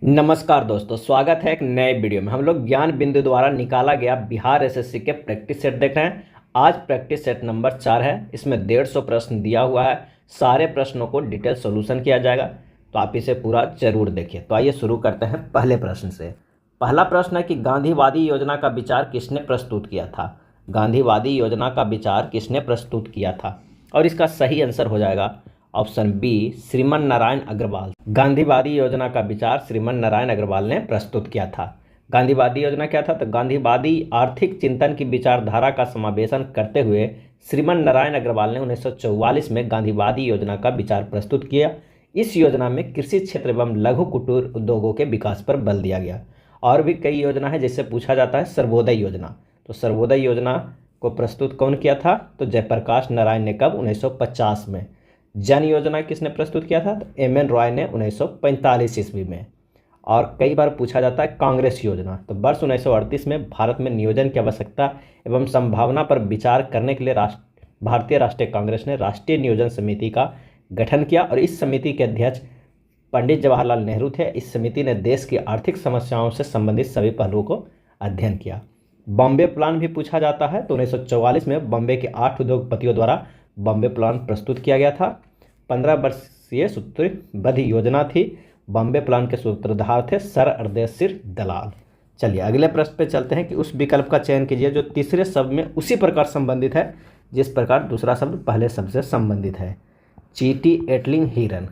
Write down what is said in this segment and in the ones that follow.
नमस्कार दोस्तों, स्वागत है एक नए वीडियो में। हम लोग ज्ञान बिंदु द्वारा निकाला गया बिहार एसएससी के प्रैक्टिस सेट देख रहे हैं। आज प्रैक्टिस सेट नंबर 4 है। इसमें 150 प्रश्न दिया हुआ है। सारे प्रश्नों को डिटेल सॉल्यूशन किया जाएगा, तो आप इसे पूरा जरूर देखिए। तो आइए शुरू करते हैं पहले प्रश्न से। पहला प्रश्न है कि गांधीवादी योजना का विचार किसने प्रस्तुत किया था। गांधीवादी योजना का विचार किसने प्रस्तुत किया था, और इसका सही आंसर हो जाएगा ऑप्शन बी, श्रीमन नारायण अग्रवाल। गांधीवादी योजना का विचार श्रीमन नारायण अग्रवाल ने प्रस्तुत किया था। गांधीवादी योजना क्या था, तो गांधीवादी आर्थिक चिंतन की विचारधारा का समावेशन करते हुए श्रीमन नारायण अग्रवाल ने 1944 में गांधीवादी योजना का विचार प्रस्तुत किया। इस योजना में कृषि क्षेत्र एवं लघु कुटीर उद्योगों के विकास पर बल दिया गया। और भी कई योजना है जिससे पूछा जाता है। सर्वोदय योजना, तो सर्वोदय योजना को प्रस्तुत कौन किया था, तो जयप्रकाश नारायण ने कब, 1950 में। जन योजना किसने प्रस्तुत किया था, तो एम.एन. रॉय ने 1945 ईस्वी में। और कई बार पूछा जाता है कांग्रेस योजना, तो वर्ष 1938 में भारत में नियोजन की आवश्यकता एवं संभावना पर विचार करने के लिए भारतीय राष्ट्रीय कांग्रेस ने राष्ट्रीय नियोजन समिति का गठन किया, और इस समिति के अध्यक्ष पंडित जवाहरलाल नेहरू थे। इस समिति ने देश की आर्थिक समस्याओं से संबंधित सभी पहलुओं को अध्ययन किया। बॉम्बे प्लान भी पूछा जाता है, तो 1944 में बॉम्बे के 8 उद्योगपतियों द्वारा बॉम्बे प्लान प्रस्तुत किया गया था। 15 वर्षीय सूत्रबद्ध योजना थी। बॉम्बे प्लान के सूत्रधार थे सर अर्देशीर दलाल। चलिए अगले प्रश्न पे चलते हैं कि उस विकल्प का चयन कीजिए जो तीसरे शब्द में उसी प्रकार संबंधित है जिस प्रकार दूसरा शब्द पहले शब्द से संबंधित है। चींटी, एटलिंग, हिरन।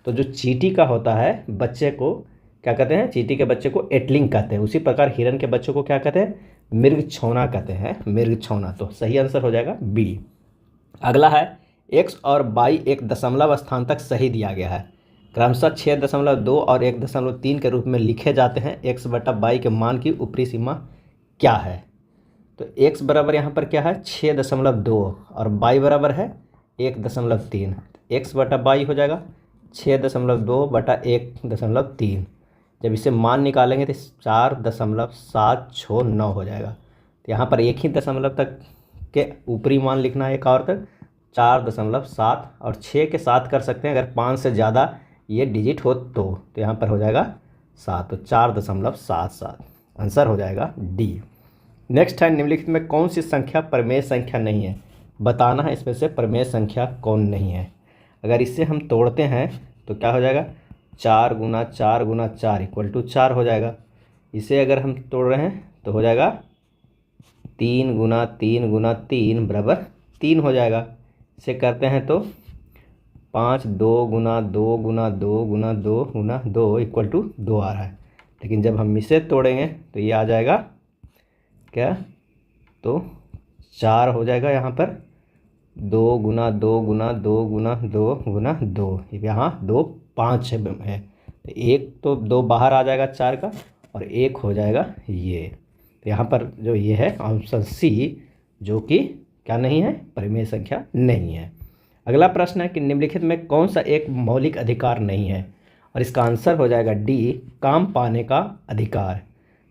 तो जो चींटी का होता है बच्चे को क्या कहते हैं, चींटी के बच्चे को एटलिंग कहते हैं। उसी प्रकार हिरन के बच्चों को क्या कहते हैं, मृगछौना कहते हैं, मृगछौना। तो सही आंसर हो जाएगा बी। अगला है एक्स और वाई एक दशमलव स्थान तक सही दिया गया है। क्रमशः 6.2 और 1.3 के रूप में लिखे जाते हैं। एक्स बटा वाई के मान की ऊपरी सीमा क्या है, तो एक्स बराबर यहाँ पर क्या है 6.2 और वाई बराबर है 1.3। एक्स बटा वाई हो जाएगा 6.2 बटा 1.3। जब इसे मान निकालेंगे तो 4.769 हो जाएगा। तो यहाँ पर एक ही दशमलव तक के ऊपरी मान लिखना है, एक और तक 4.7 और 6 के साथ कर सकते हैं। अगर 5 से ज़्यादा ये डिजिट हो तो यहाँ पर हो जाएगा 7, तो 4.77 आंसर हो जाएगा डी। नेक्स्ट है निम्नलिखित में कौन सी संख्या परमेय संख्या नहीं है, बताना है इसमें से परमेय संख्या कौन नहीं है। अगर इसे हम तोड़ते हैं तो क्या हो जाएगा 4 गुना 4 गुना 4 इक्वल टू 4 हो जाएगा। इसे अगर हम तोड़ रहे हैं तो हो जाएगा 3 गुना 3 गुना 3 बराबर 3 हो जाएगा। इसे करते हैं तो 5 2 गुना 2 गुना 2 गुना 2 गुना 2 इक्वल टू 2 आ रहा है। लेकिन जब हम इसे तोड़ेंगे तो ये आ जाएगा क्या, तो 4 हो जाएगा। यहाँ पर 2 गुना 2 गुना 2 गुना 2 गुना 2, यहाँ 2 5 है, तो एक तो 2 बाहर आ जाएगा 4 का, और एक हो जाएगा ये। तो यहाँ पर जो ये है ऑप्शन सी, जो कि क्या नहीं है, परिमेय संख्या नहीं है। अगला प्रश्न है कि निम्नलिखित में कौन सा एक मौलिक अधिकार नहीं है, और इसका आंसर हो जाएगा डी, काम पाने का अधिकार।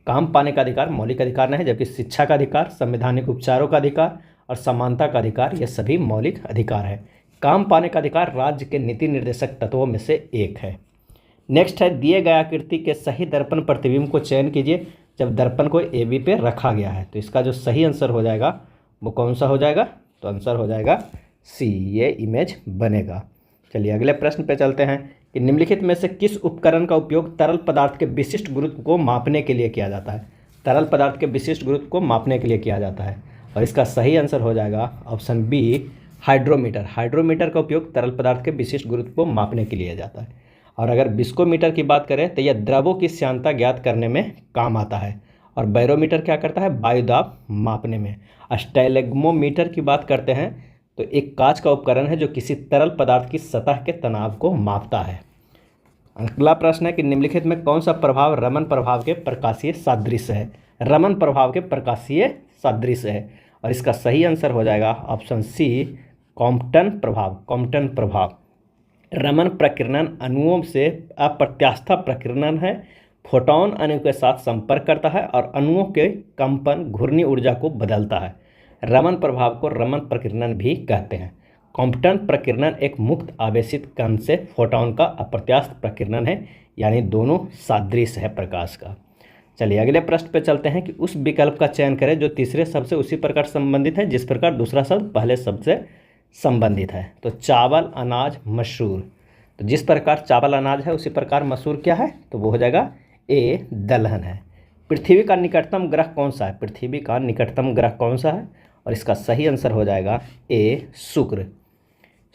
काम पाने का अधिकार मौलिक अधिकार नहीं है, जबकि शिक्षा का अधिकार, संवैधानिक उपचारों का अधिकार और समानता का अधिकार ये सभी मौलिक अधिकार है। काम पाने का अधिकार राज्य के नीति निर्देशक तत्वों में से एक है। नेक्स्ट है दिए गए आकृति के सही दर्पण प्रतिबिंब को चयन कीजिए जब दर्पण को ए बी पे रखा गया है। तो इसका जो सही आंसर हो जाएगा वो कौन सा हो जाएगा, तो आंसर हो जाएगा सी, ये इमेज बनेगा। चलिए अगले प्रश्न पे चलते हैं कि निम्नलिखित में से किस उपकरण का उपयोग तरल पदार्थ के विशिष्ट गुरुत्व को मापने के लिए किया जाता है। तरल पदार्थ के विशिष्ट गुरुत्व को मापने के लिए किया जाता है, और इसका सही आंसर हो जाएगा ऑप्शन बी, हाइड्रोमीटर। हाइड्रोमीटर का उपयोग तरल पदार्थ के विशिष्ट गुरुत्व को मापने के लिए जाता है। और अगर विस्कोमीटर की बात करें तो यह द्रवों की श्यानता ज्ञात करने में काम आता है, और बैरोमीटर क्या करता है, वायुदाब मापने में। स्टैलेग्मोमीटर की बात करते हैं तो एक कांच का उपकरण है जो किसी तरल पदार्थ की सतह के तनाव को मापता है। अगला प्रश्न है कि निम्नलिखित में कौन सा प्रभाव रमन प्रभाव के प्रकाशीय सादृश्य है। रमन प्रभाव के प्रकाशीय सादृश्य है, और इसका सही आंसर हो जाएगा ऑप्शन सी, कॉम्पटन प्रभाव। कॉम्पटन प्रभाव रमन प्रकीर्णन अणुओं से अप्रत्यास्थ प्रकीर्णन है। फोटोन अणु के साथ संपर्क करता है और अणुओं के कंपन घूर्णी ऊर्जा को बदलता है। रमन प्रभाव को रमन प्रकीर्णन भी कहते हैं। कॉम्पटन प्रकीर्णन एक मुक्त आवेशित कण से फोटॉन का अप्रत्यास्थ प्रकीर्णन है, यानी दोनों सादृश्य है प्रकाश का। चलिए अगले प्रश्न पे चलते हैं कि उस विकल्प का चयन करें जो तीसरे शब्द से उसी प्रकार संबंधित है जिस प्रकार दूसरा शब्द पहले शब्द से संबंधित है। तो चावल, अनाज, मसूर। तो जिस प्रकार चावल अनाज है उसी प्रकार मसूर क्या है, तो वो हो जाएगा ए दलहन है। पृथ्वी का निकटतम ग्रह कौन सा है, पृथ्वी का निकटतम ग्रह कौन सा है, और इसका सही आंसर हो जाएगा ए शुक्र।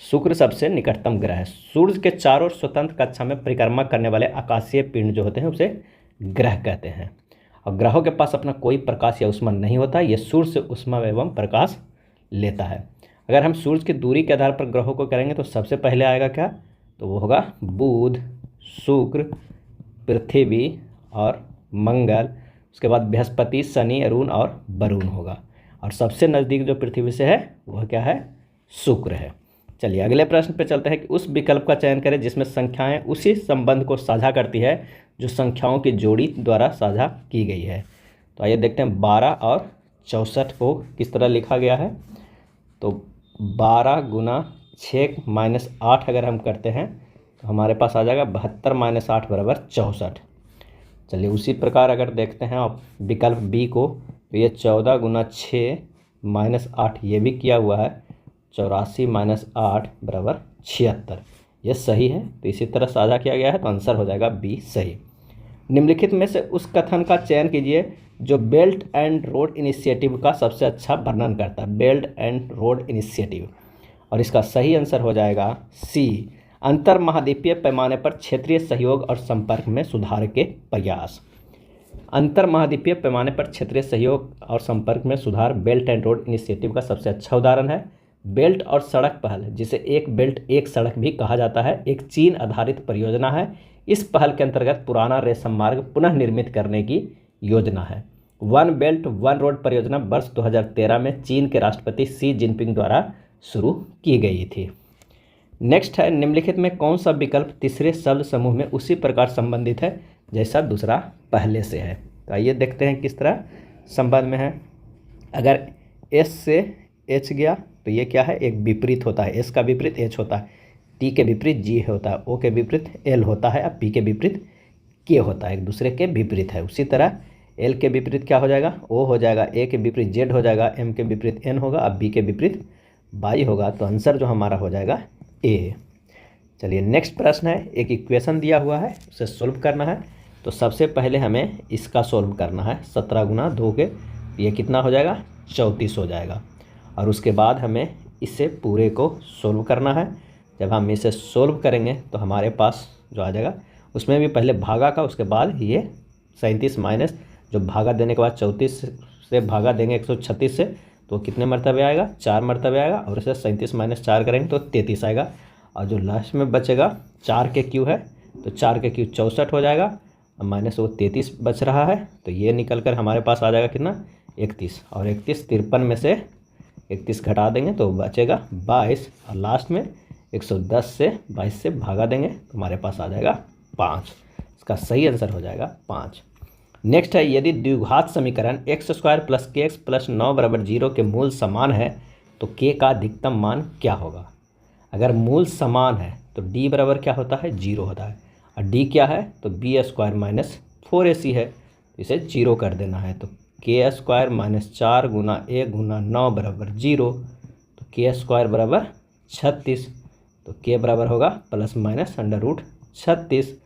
शुक्र सबसे निकटतम ग्रह है। सूर्य के चारों ओर स्वतंत्र कक्षा में परिक्रमा करने वाले आकाशीय पिंड जो होते हैं उसे ग्रह कहते हैं। और ग्रहों के पास अपना कोई प्रकाश या ऊष्मा नहीं होता, यह सूर्य से ऊष्मा एवं प्रकाश लेता है। अगर हम सूर्य की दूरी के आधार पर ग्रहों को करेंगे तो सबसे पहले आएगा क्या, तो वो होगा बुध, शुक्र, पृथ्वी और मंगल। उसके बाद बृहस्पति, शनि, अरुण और वरुण होगा। और सबसे नज़दीक जो पृथ्वी से है वह क्या है, शुक्र है। चलिए अगले प्रश्न पे चलते हैं कि उस विकल्प का चयन करें जिसमें संख्याएं उसी संबंध को साझा करती है जो संख्याओं की जोड़ी द्वारा साझा की गई है। तो आइए देखते हैं 12 और 64 को किस तरह लिखा गया है। तो 12 गुना 6 माइनस 8 अगर हम करते हैं तो हमारे पास आ जाएगा 72 माइनस 8 बराबर 64। चलिए उसी प्रकार अगर देखते हैं आप विकल्प बी को, तो ये 14 गुना 6 माइनस 8 ये भी किया हुआ है, 84 माइनस 8 बराबर 76, ये सही है। तो इसी तरह साझा किया गया है, तो आंसर हो जाएगा बी सही। निम्नलिखित में से उस कथन का चयन कीजिए जो बेल्ट एंड रोड इनिशिएटिव का सबसे अच्छा वर्णन करता है, बेल्ट एंड रोड इनिशिएटिव। और इसका सही आंसर हो जाएगा सी, अंतर महाद्वीपीय पैमाने पर क्षेत्रीय सहयोग और संपर्क में सुधार के प्रयास। अंतर महाद्वीपीय पैमाने पर क्षेत्रीय सहयोग और संपर्क में सुधार बेल्ट एंड रोड इनिशिएटिव का सबसे अच्छा उदाहरण है। बेल्ट और सड़क पहल, जिसे एक बेल्ट एक सड़क भी कहा जाता है, एक चीन आधारित परियोजना है। इस पहल के अंतर्गत पुराना रेशम मार्ग पुनः निर्मित करने की योजना है। वन बेल्ट वन रोड परियोजना वर्ष 2013 में चीन के राष्ट्रपति शी जिनपिंग द्वारा शुरू की गई थी। नेक्स्ट है, निम्नलिखित में कौन सा विकल्प तीसरे शब्द समूह में उसी प्रकार संबंधित है जैसा दूसरा पहले से है। तो आइए देखते हैं किस तरह संबंध में है। अगर एस से एच गया तो ये क्या है, एक विपरीत होता है। एस का विपरीत एच होता है, टी के विपरीत जी होता है, ओ के विपरीत एल होता है, अब पी के विपरीत के होता है, एक दूसरे के विपरीत है। उसी तरह एल के विपरीत क्या हो जाएगा, ओ हो जाएगा, ए के विपरीत जेड हो जाएगा, एम के विपरीत एन होगा, अब बी के विपरीत वाई होगा। तो आंसर जो हमारा हो जाएगा ए। चलिए नेक्स्ट प्रश्न है, एक इक्वेशन दिया हुआ है उसे सोल्व करना है। तो सबसे पहले हमें इसका सोल्व करना है। 17 गुना 2 के ये कितना हो जाएगा, 34 हो जाएगा। और उसके बाद हमें इसे पूरे को सोल्व करना है। जब हम इसे सोल्व करेंगे तो हमारे पास जो आ जाएगा उसमें भी पहले भागा का, उसके बाद ये 37 माइनस जो भागा देने के बाद 34 से भागा देंगे 136 से, तो कितने मरतबे आएगा, 4 मरतबे आएगा। और इसे 37 माइनस 4 करेंगे तो 33 आएगा। और जो लास्ट में बचेगा 4 के क्यू है, तो 4 के क्यू 64 हो जाएगा, माइनस वो 33 बच रहा है। तो ये निकल कर हमारे पास आ जाएगा कितना, 31। और 31 53 में से 31 घटा देंगे तो बचेगा 22। और लास्ट में 110 से 22 से भागा देंगे तो हमारे पास आ जाएगा 5। इसका सही आंसर हो जाएगा 5। नेक्स्ट है, यदि द्विघात समीकरण x² + kx + 9 = 0 के मूल समान है तो k का अधिकतम मान क्या होगा। अगर मूल समान है तो d बराबर क्या होता है, 0 होता है। और d क्या है, तो b² - 4ac है, इसे 0 कर देना है। तो k² - 4 गुना 1 गुना 9 बराबर 0, तो k² बराबर 36। तो k बराबर होगा ±√36,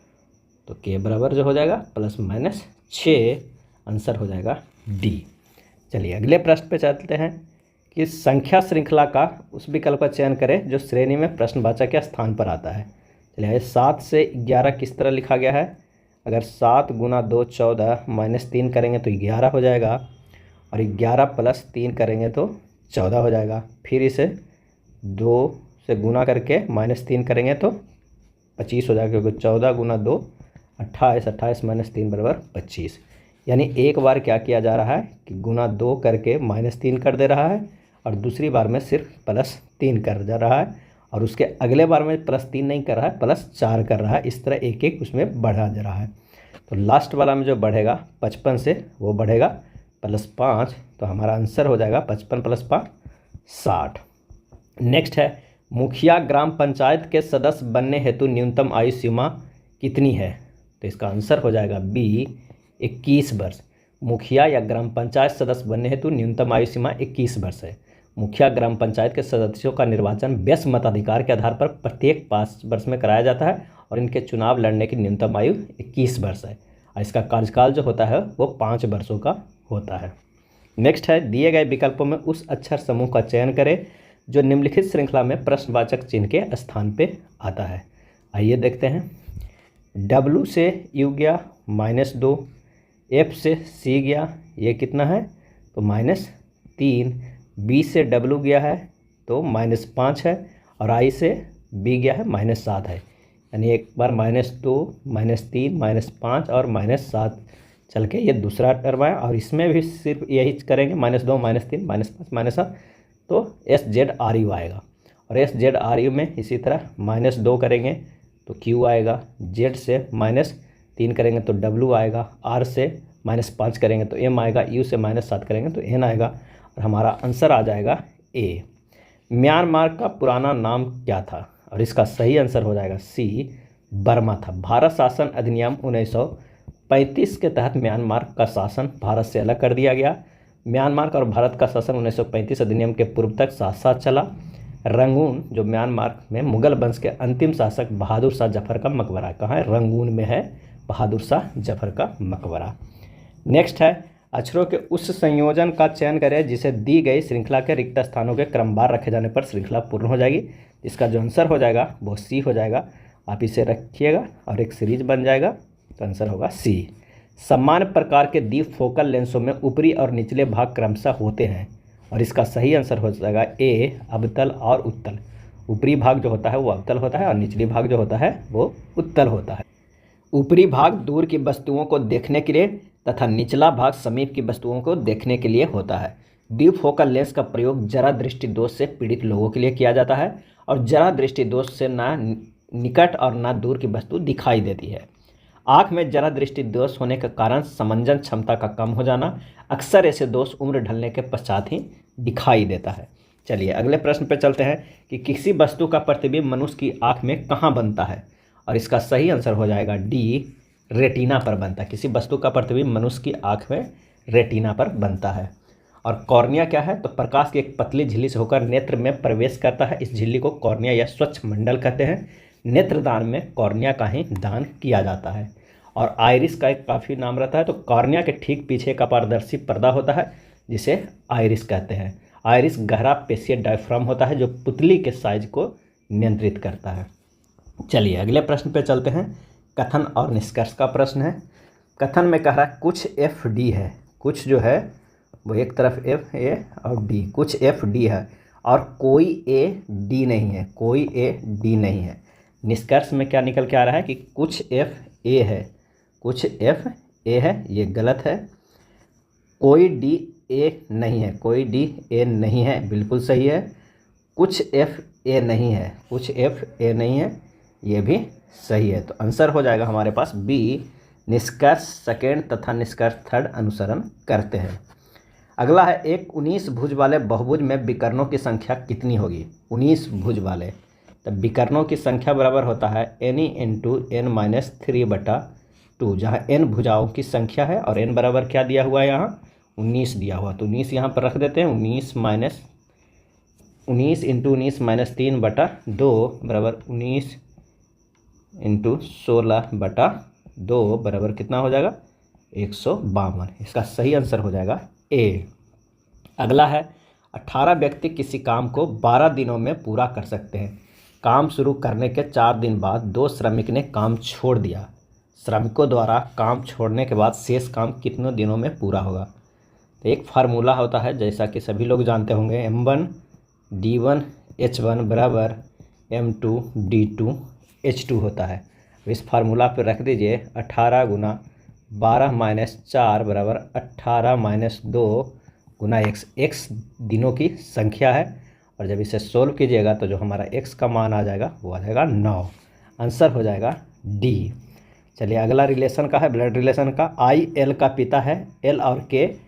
तो k बराबर जो हो जाएगा ±6। आंसर हो जाएगा डी। चलिए अगले प्रश्न पे चलते हैं कि संख्या श्रृंखला का उस विकल्प का चयन करें जो श्रेणी में प्रश्नवाचक के स्थान पर आता है। चलिए 7 से 11 किस तरह लिखा गया है। अगर 7 गुना 2 14 माइनस 3 करेंगे तो 11 हो जाएगा, और 11 + 3 करेंगे तो 14 हो जाएगा। फिर इसे 2 से गुना करके -3 करेंगे तो 25 हो जाएगा, क्योंकि 14 गुना 2 28, 28 माइनस 3 बराबर 25। यानी एक बार क्या किया जा रहा है कि गुना 2 करके -3 कर दे रहा है, और दूसरी बार में सिर्फ +3 कर जा रहा है, और उसके अगले बार में +3 नहीं कर रहा है, +4 कर रहा है। इस तरह एक एक उसमें बढ़ा जा रहा है। तो लास्ट वाला में जो बढ़ेगा 55 से वो बढ़ेगा +5, तो हमारा आंसर हो जाएगा 55 + 5 60। नेक्स्ट है, मुखिया ग्राम पंचायत के सदस्य बनने हेतु न्यूनतम आयु सीमा कितनी है? तो इसका आंसर हो जाएगा बी 21 वर्ष। मुखिया या ग्राम पंचायत सदस्य बनने हेतु न्यूनतम आयु सीमा 21 वर्ष है। मुखिया ग्राम पंचायत के सदस्यों का निर्वाचन व्यस्त मताधिकार के आधार पर प्रत्येक 5 वर्ष में कराया जाता है और इनके चुनाव लड़ने की न्यूनतम आयु 21 वर्ष है और इसका कार्यकाल जो होता है वो 5 वर्षों का होता है। नेक्स्ट है, दिए गए विकल्पों में उस अक्षर समूह का चयन करें जो निम्नलिखित श्रृंखला में प्रश्नवाचक चिन्ह के स्थान पे आता है। आइए देखते हैं। W से U गया -2, F से C गया, ये कितना है तो -3, B से W गया है तो -5 है और I से B गया है -7 है। यानी एक बार -2, -3, -5 और -7 चल के ये दूसरा टर्म है और इसमें भी सिर्फ यही करेंगे -2, -3, -5, -7 तो SZRU आएगा और SZRU में इसी तरह -2 करेंगे तो Q आएगा, Z से -3 करेंगे तो W आएगा, R से -5 करेंगे तो M आएगा, U से -7 करेंगे तो N आएगा और हमारा आंसर आ जाएगा A। म्यांमार का पुराना नाम क्या था? और इसका सही आंसर हो जाएगा C बर्मा था। भारत शासन अधिनियम 1935 के तहत म्यांमार का शासन भारत से अलग कर दिया गया। म्यांमार का और भारत का शासन 1935 अधिनियम के पूर्व तक साथ साथ चला। रंगून जो म्यांमार में मुगल वंश के अंतिम शासक बहादुर शाह जफर का मकबरा कहाँ है? रंगून में है बहादुर शाह जफर का मकबरा। नेक्स्ट है, अक्षरों के उस संयोजन का चयन करें जिसे दी गई श्रृंखला के रिक्त स्थानों के क्रमवार रखे जाने पर श्रृंखला पूर्ण हो जाएगी। इसका जो आंसर हो जाएगा वो सी हो जाएगा। आप इसे रखिएगा और एक सीरीज बन जाएगा तो आंसर होगा सी। सामान्य प्रकार के द्वीप फोकल लेंसों में ऊपरी और निचले भाग क्रमशः होते हैं और इसका सही आंसर हो जाएगा ए अवतल और उत्तल। ऊपरी भाग जो होता है वो अवतल होता है और निचली भाग जो होता है वो उत्तल होता है। ऊपरी भाग दूर की वस्तुओं को देखने के लिए तथा निचला भाग समीप की वस्तुओं को देखने के लिए होता है। द्वीप फोकल लेंस का प्रयोग जरा दृष्टि दोष से पीड़ित लोगों के लिए किया जाता है और जरा दृष्टि दोष से ना निकट और ना दूर की वस्तु दिखाई देती है। आँख में जरा दृष्टि दोष होने के कारण समंजन क्षमता का कम हो जाना, अक्सर ऐसे दोष उम्र ढलने के पश्चात ही दिखाई देता है। चलिए अगले प्रश्न पर चलते हैं कि किसी वस्तु का प्रतिबिंब मनुष्य की आँख में कहाँ बनता है? और इसका सही आंसर हो जाएगा डी रेटिना पर बनता है। किसी वस्तु का प्रतिबिंब मनुष्य की आँख में रेटिना पर बनता है। और कॉर्निया क्या है? तो प्रकाश की एक पतली झिल्ली से होकर नेत्र में प्रवेश करता है। इस झिल्ली को कॉर्निया या स्वच्छ मंडल कहते हैं। नेत्रदान में कॉर्निया का ही दान किया जाता है। और आइरिस का एक काफ़ी नाम रहता है। तो कॉर्निया के ठीक पीछे का पारदर्शी पर्दा होता है जिसे आइरिस कहते हैं। आइरिस गहरा पेशीय डायफ्राम होता है जो पुतली के साइज को नियंत्रित करता है। चलिए अगले प्रश्न पे चलते हैं। कथन और निष्कर्ष का प्रश्न है। कथन में कह रहा है कुछ एफ डी है। कुछ जो है वो एक तरफ एफ ए और डी, कुछ एफ डी है और कोई ए डी नहीं है, कोई ए डी नहीं है। निष्कर्ष में क्या निकल के आ रहा है कि कुछ एफ ए है, कुछ एफ ए है, ये गलत है। कोई डी ए नहीं है, कोई डी ए नहीं है, बिल्कुल सही है। कुछ एफ ए नहीं है, कुछ एफ ए नहीं है, ये भी सही है। तो आंसर हो जाएगा हमारे पास बी निष्कर्ष सेकेंड तथा निष्कर्ष थर्ड अनुसरण करते हैं। अगला है एक 19 भुज वाले बहुभुज में विकर्णों की संख्या कितनी होगी? 19 भुज वाले, तो विकर्णों की संख्या बराबर होता है एनी इंटू एन माइनस 3/2, जहाँ एन भुजाओं की संख्या है और एन बराबर क्या दिया हुआ है यहाँ 19 दिया हुआ। तो 19 यहाँ पर रख देते हैं। 19 इंटू 19 माइनस 3/2 बराबर 19 इंटू 16/2 बराबर कितना हो जाएगा 152। इसका सही आंसर हो जाएगा ए। अगला है 18 व्यक्ति किसी काम को 12 दिनों में पूरा कर सकते हैं। काम शुरू करने के 4 दिन बाद 2 श्रमिक ने काम छोड़ दिया। श्रमिकों द्वारा काम छोड़ने के बाद शेष काम कितने दिनों में पूरा होगा? तो एक फार्मूला होता है जैसा कि सभी लोग जानते होंगे, M1 D1 H1 बराबर M2 D2 H2 होता है। इस फार्मूला पर रख दीजिए 18 गुना 12 माइनस 4 बराबर 18 माइनस 2 गुना x। x दिनों की संख्या है और जब इसे सोल्व कीजिएगा तो जो हमारा x का मान आ जाएगा वो आ जाएगा 9। आंसर हो जाएगा डी। चलिए अगला रिलेशन का है, ब्लड रिलेशन का। आई एल का पिता है, एल और के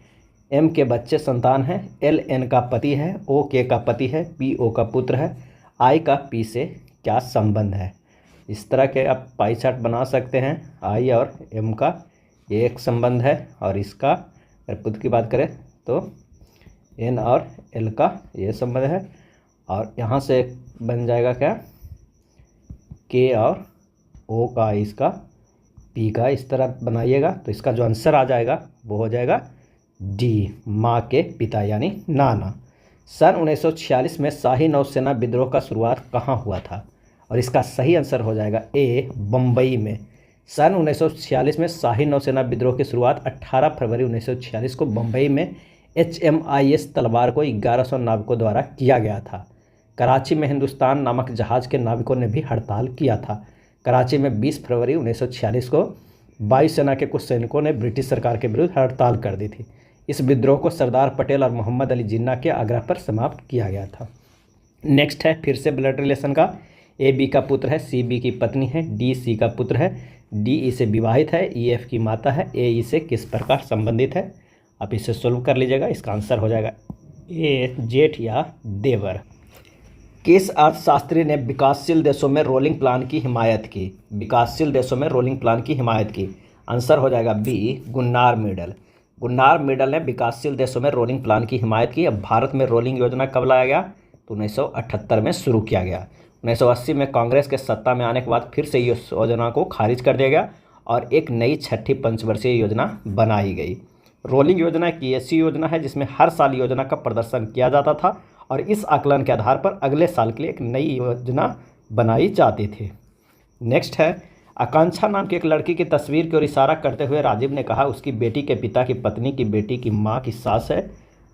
एम के बच्चे संतान हैं, एल एन का पति है, ओ के का पति है, पी ओ का पुत्र है। आई का पी से क्या संबंध है। इस तरह के आप पाई चार्ट बना सकते हैं। आई और एम का ये एक संबंध है, और इसका अगर पुट की बात करें तो एन और एल का ये संबंध है, और यहाँ से बन जाएगा क्या, के और ओ का इसका पी का। इस तरह बनाइएगा तो इसका जो आंसर आ जाएगा वो हो जाएगा डी, माँ के पिता यानी नाना। सन 1946 में शाही नौसेना विद्रोह का शुरुआत कहाँ हुआ था, और इसका सही आंसर हो जाएगा ए, बम्बई में। सन 1946 में शाही नौसेना विद्रोह की शुरुआत 18 फरवरी 1946 को बम्बई में HMIS तलवार को 1100 नाविकों द्वारा किया गया था। कराची में हिंदुस्तान नामक जहाज़ के नाविकों ने भी हड़ताल किया था। कराची में 20 फरवरी 1946 को वायुसेना के कुछ सैनिकों ने ब्रिटिश सरकार के विरुद्ध हड़ताल कर दी थी। इस विद्रोह को सरदार पटेल और मोहम्मद अली जिन्ना के आग्रह पर समाप्त किया गया था। नेक्स्ट है फिर से ब्लड रिलेशन का। ए बी का पुत्र है, सी बी की पत्नी है, डी सी का पुत्र है, डी ई से विवाहित है, ई एफ की माता है, ए ई से किस प्रकार संबंधित है। आप इसे सोल्व कर लीजिएगा। इसका आंसर हो जाएगा ए, जेठ या देवर। किस अर्थशास्त्री ने विकासशील देशों में रोलिंग प्लान की हिमायत की। विकासशील देशों में रोलिंग प्लान की हिमायत की। आंसर हो जाएगा B, Gunnar Myrdal. Gunnar Myrdal ने विकासशील देशों में रोलिंग प्लान की हिमायत की। अब भारत में रोलिंग योजना कब लाया गया, तो 1978 में शुरू किया गया। 1980 में कांग्रेस के सत्ता में आने के बाद फिर से इस योजना को खारिज कर दिया गया और एक नई छठी पंचवर्षीय योजना बनाई गई। रोलिंग योजना एक ऐसी योजना है जिसमें हर साल योजना का प्रदर्शन किया जाता था और इस आकलन के आधार पर अगले साल के लिए एक नई योजना बनाई जाती थी। नेक्स्ट है, आकांक्षा नाम की एक लड़की की तस्वीर की ओर इशारा करते हुए राजीव ने कहा उसकी बेटी के पिता की पत्नी की बेटी की माँ की सास है।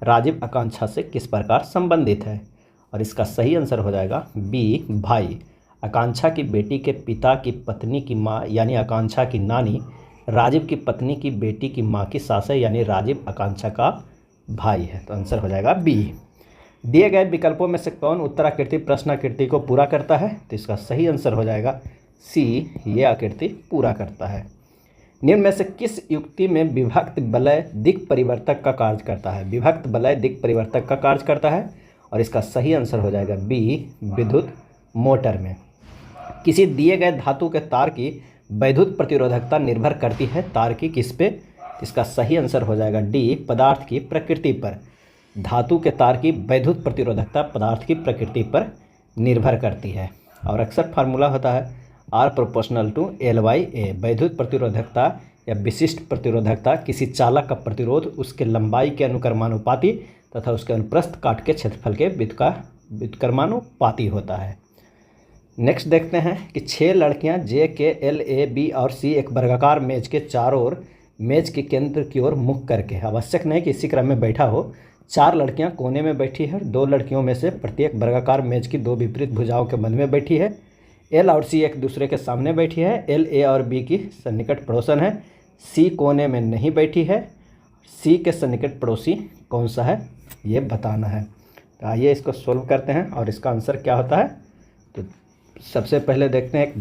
राजीव आकांक्षा से किस प्रकार संबंधित है, और इसका सही आंसर हो जाएगा बी, भाई। आकांक्षा की बेटी के पिता की पत्नी की माँ यानी आकांक्षा की नानी राजीव की पत्नी की बेटी की माँ की सास है, यानी राजीव आकांक्षा का भाई है। तो आंसर हो जाएगा बी। दिए गए विकल्पों में से कौन उत्तराकृति प्रश्नाकृति को पूरा करता है, तो इसका सही आंसर हो जाएगा सी, ये आकृति पूरा करता है। निम्न में से किस युक्ति में विभक्त वलय दिक् परिवर्तक का कार्य करता है। विभक्त वलय दिक् परिवर्तक का कार्य करता है, और इसका सही आंसर हो जाएगा बी, विद्युत मोटर में। किसी दिए गए धातु के तार की वैद्युत प्रतिरोधकता निर्भर करती है तार की किस पे, इसका सही आंसर हो जाएगा डी, पदार्थ की प्रकृति पर। धातु के तार की वैद्युत प्रतिरोधकता पदार्थ की प्रकृति पर निर्भर करती है। और अक्सर फार्मूला होता है R proportional to L by A. वैद्युत प्रतिरोधकता या विशिष्ट प्रतिरोधकता किसी चालक का प्रतिरोध उसके लंबाई के अनुक्रमानुपाती तथा उसके अनुप्रस्थ काट के क्षेत्रफल के व्युत्क्रमानुपाती होता है। नेक्स्ट देखते हैं कि 6 लड़कियां जे के एल ए बी और सी एक वर्गाकार मेज के चारों ओर मेज के केंद्र की ओर मुख करके, आवश्यक नहीं कि इसी क्रम में बैठा हो, 4 लड़कियां कोने में बैठी है। 2 लड़कियों में से प्रत्येक वर्गाकार मेज की 2 विपरीत भुजाओं के मध्य में बैठी है। एल और सी एक दूसरे के सामने बैठी है। एल ए और बी की सन्निकट पड़ोसन है। सी कोने में नहीं बैठी है। सी के सन्निकट पड़ोसी कौन सा है, ये बताना है। तो आइए इसको सोल्व करते हैं और इसका आंसर क्या होता है। तो सबसे पहले देखते हैं, एक